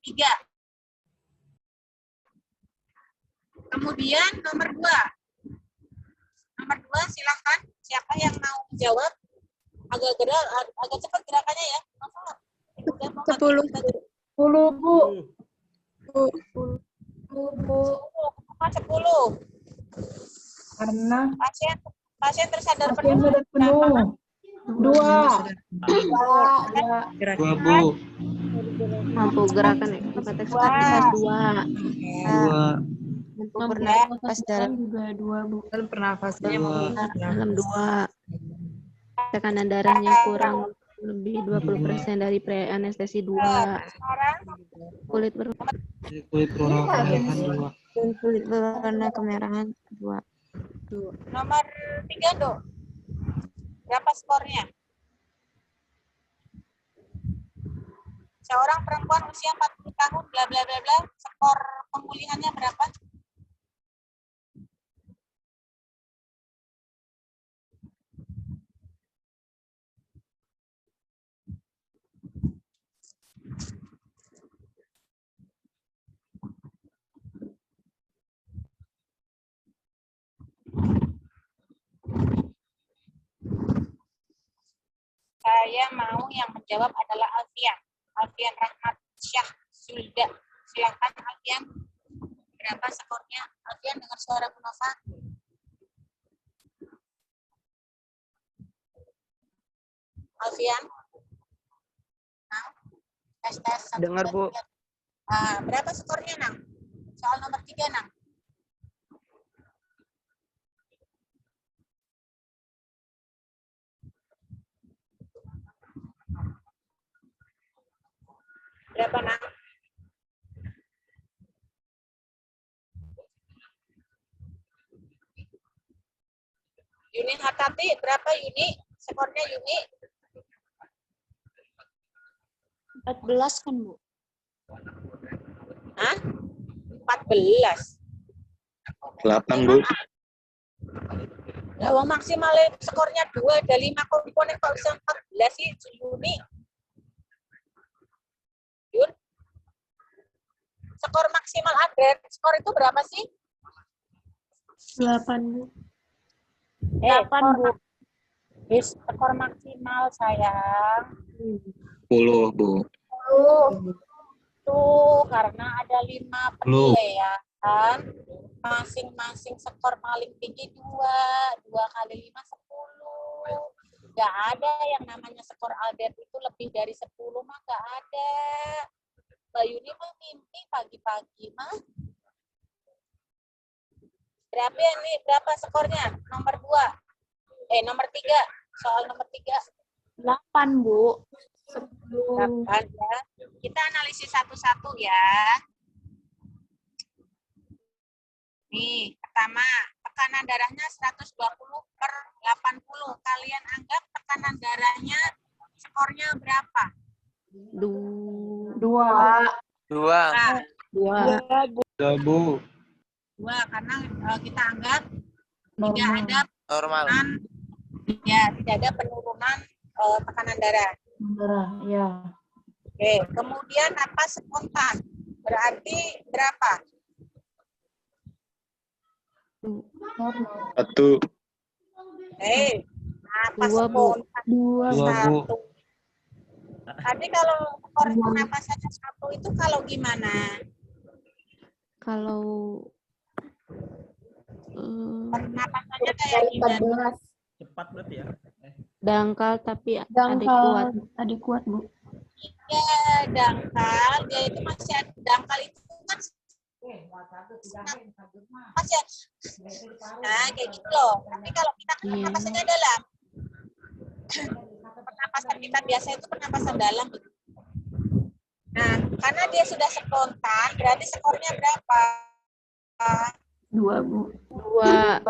A: 3. Kemudian nomor 2. Nomor 2 silakan siapa yang mau menjawab? Agak cepat gerakannya ya.
J: 10.
B: 10, Bu.
A: 10.
B: Karena
A: Pasien tersadar
B: pasien
A: penuh.
B: sudah penuh. 2.
K: 2, Bu.
F: Mampu gerakan ekspektasi 2.
K: 2.
F: Mampu bernapas dalam
E: juga 2, Bu.
J: Dan pernafasannya
F: dalam 2. Tekanan darahnya kurang lebih 20% dari pre-anestesi 2. Kulit berwarna kemerahan 2. Kulit berwarna kemerahan 2.
A: Nomor 3, Dok. Berapa skornya? Seorang perempuan usia 40 tahun, bla bla bla bla, skor pemulihannya berapa? Saya mau yang menjawab adalah Alfian. Alfian Rahmat Syah Zulda. Silakan Alfian. Berapa skornya? Alfian dengar suara Bu Nova. Alfian. Nah, tes.
C: Dengar, Bu.
A: Berapa skornya, Nang? Soal nomor 3, Nang. Berapa, Nang? Yuni Hatati, berapa Yuni? Skornya Yuni?
E: 14 kan, Bu?
A: Hah? 14.
K: 8, Bu.
A: Nah, maksimal skornya 2, ada 5 komponen kok bisa 14 sih, Yuni? Yun? Skor maksimal ada, skor itu berapa sih?
E: 8, Bu.
A: 8, Bu. Skor maksimal, sayang.
K: 10, Bu.
A: Tuh, karena ada 5 penilaian, masing-masing skor paling tinggi 2 kali 5, 10. Nggak ada yang namanya skor Albert itu lebih dari 10 mah nggak ada. Mbak Yuni mah mimpi pagi-pagi mah. Berapa skornya? Nomor 2. Nomor 3. Soal nomor 3.
E: 8, Bu.
A: 8 ya. Kita analisis satu-satu ya. Nih, pertama, tekanan darahnya 120/80. Kalian anggap tekanan darahnya skornya berapa?
B: 2.
K: 2, Bu.
A: 2, karena kita anggap tidak ada
C: Normal.
A: tidak ada penurunan tekanan darah.
B: Ya.
A: Oke, kemudian napas spontan berarti berapa?
K: 1.
A: Napas
F: 2, Bu.
A: spontan
K: 2, Bu.
A: 1. Tapi kalau skor napasannya 1 itu kalau gimana?
F: Kalau
A: Pernapasannya kayak gimana?
I: Cepat berarti ya?
F: dangkal tapi
E: adekuat, Bu.
A: Iya, dangkal. Dia itu masih ada dangkal itu kan pasien. Nah, kayak gitu loh. Tapi kalau kita pernapasannya dalam, pernapasan kita biasa itu pernapasan dalam. Nah, karena dia sudah spontan, berarti skornya berapa?
B: 2, Bu.
F: 2.
A: 2.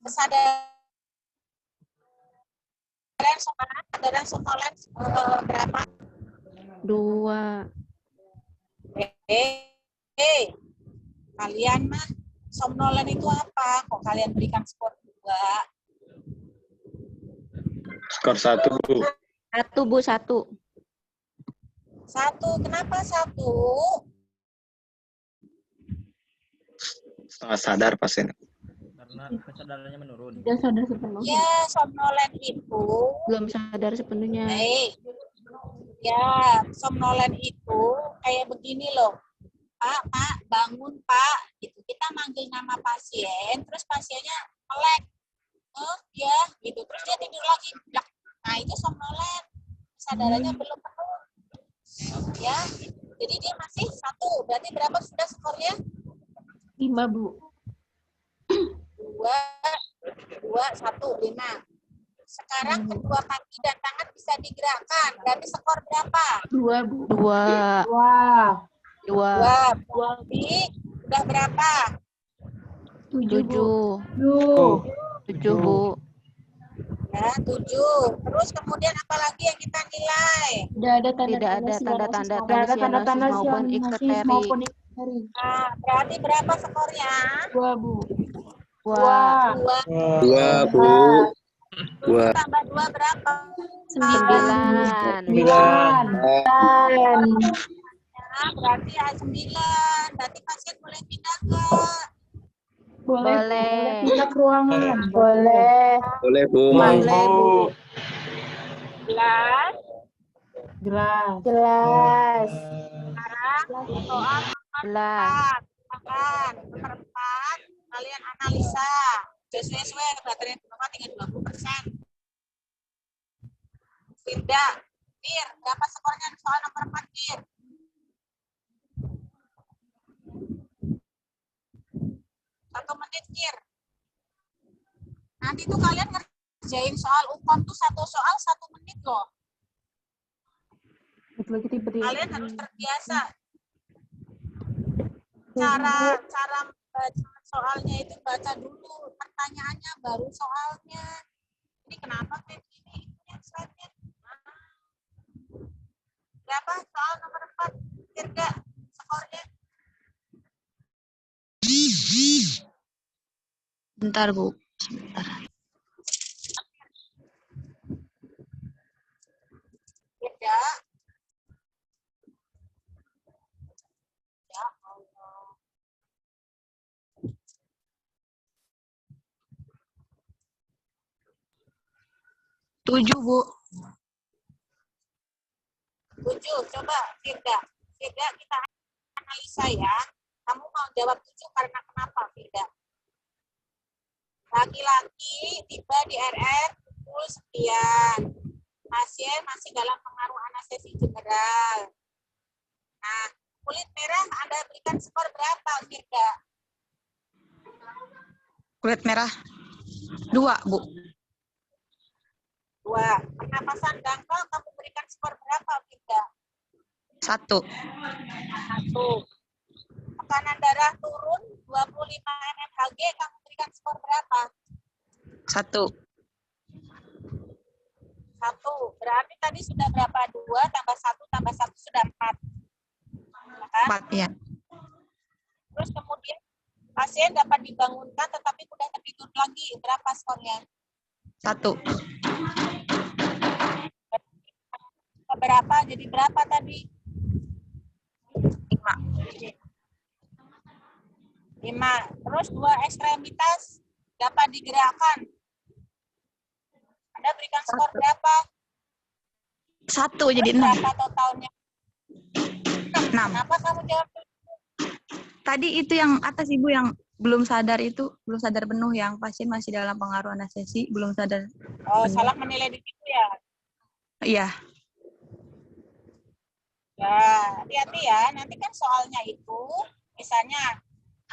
A: Kesadaran somnolen berapa?
F: 2.
A: Kalian mah somnolen itu apa? Kok kalian berikan skor 2?
K: Skor 1, Bu.
F: 1, Bu, 1.
A: 1, kenapa 1?
K: Setengah sadar pasien.
I: Karena kesadarannya menurun.
B: Tidak sadar sepenuhnya.
A: Ya, somnolen itu
F: Belum sadar sepenuhnya.
A: Ya, somnolen itu kayak begini loh. Pak, bangun Pak. Gitu. Kita manggil nama pasien, terus pasiennya melek. Oh, ya, gitu. Terus dia tidur lagi. Nah, itu somnolen. Kesadarannya belum penuh. Ya, jadi dia masih 1. Berarti berapa sudah skornya?
B: 5, Bu.
A: 2, 1, 5. Sekarang kedua kaki dan tangan bisa digerakkan. Berarti skor berapa?
B: 2, Bu.
F: 2.
A: 2. Berarti udah berapa?
F: 7. 7, Bu.
A: Ya, 7. Terus kemudian apa lagi yang kita nilai?
B: Tidak ada tanda-tanda
F: maupun ikteterik.
A: Nah, berarti berapa skornya?
B: 2, Bu.
F: 2.
K: 2, Bu. 2.
A: Tambah 2 berapa?
F: 9.
B: 9.
A: Nah, berarti 9. Berarti pasien boleh pindah nggak?
F: Boleh.
B: Pindah ke ruangan.
D: Boleh.
K: Boleh, Bu.
F: Boleh, Bu.
A: Jelas?
D: Jelas.
A: Sekarang soal
F: Jelas.
A: nomor 4, kalian analisa. Sesuai baterai penumpang tinggal 20%. Firda, Fir, berapa skornya soal nomor 4, Fir? 1 menit, Fir. Nanti tuh kalian ngerjain soal UKOM tuh satu soal 1 menit loh. Kalian harus terbiasa. Cara baca soalnya itu baca dulu pertanyaannya baru soalnya. Ini kenapa kayak gini? Ini slide-nya. Berapa soal nomor 4? Firda, skornya?
M: Bentar, Bu. Sebentar.
A: Firda. Ya Allah.
M: 7, Bu.
A: 7, coba Firda. Firda, kita analisa ya. Kamu mau jawab 7 karena kenapa, Firda? Laki-laki tiba di RR pukul sekian. Pasien masih dalam pengaruh anestesi general. Nah, kulit merah Anda berikan skor berapa, Firda?
M: Kulit merah. 2, Bu.
A: 2. Pernapasan dangkal kamu berikan skor berapa, Firda?
M: 1.
A: 1. Tekanan darah turun 25 mmHg, kamu berikan skor berapa?
M: 1.
A: 1. Berarti tadi sudah berapa? 2 tambah 1 sudah 4. Ya kan?
M: 4, ya.
A: Terus kemudian pasien dapat dibangunkan tetapi sudah tertidur lagi. Berapa skornya?
M: 1.
A: Berapa? Jadi berapa tadi?
M: 5.
A: 5. Terus 2 ekstremitas dapat digerakkan. Anda berikan skor berapa?
M: 1 jadi 6.
A: Berapa totalnya?
M: 6.
A: Kenapa kamu jawab?
M: Tadi itu yang atas Ibu yang belum sadar itu, belum sadar penuh, yang pasien masih dalam pengaruh anestesi, belum sadar.
A: Oh, salah menilai di situ ya?
M: Iya.
A: Ya, hati-hati ya. Nanti kan soalnya itu, misalnya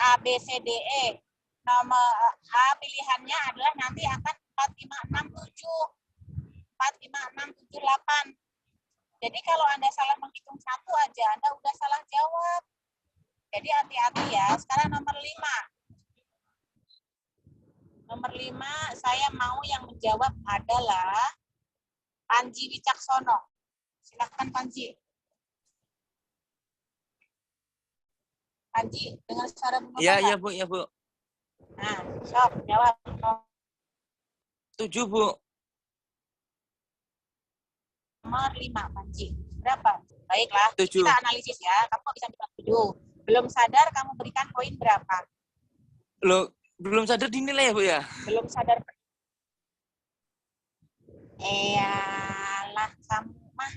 A: A, B, C, D, E. Nomor A pilihannya adalah nanti akan 4, 5, 6, 7. 4, 5, 6, 7, 8. Jadi kalau Anda salah menghitung satu aja, Anda udah salah jawab. Jadi hati-hati ya. Sekarang nomor 5. Nomor 5, saya mau yang menjawab adalah Panji Wicaksono. Silakan Panji. Panji, dengar suara Bu Nova
C: Iya, iya
A: nggak?
C: Bu, ya Bu.
A: Nah, sok, jawab.
C: 7 Bu.
A: Nomor 5, Panji. Berapa? Baiklah,
C: 7.
A: kita analisis ya. Kamu bisa bilang 7. Belum sadar, kamu berikan poin berapa?
C: Loh, belum sadar dinilai ya Bu ya?
A: Belum sadar. Eyalah, kamu mah.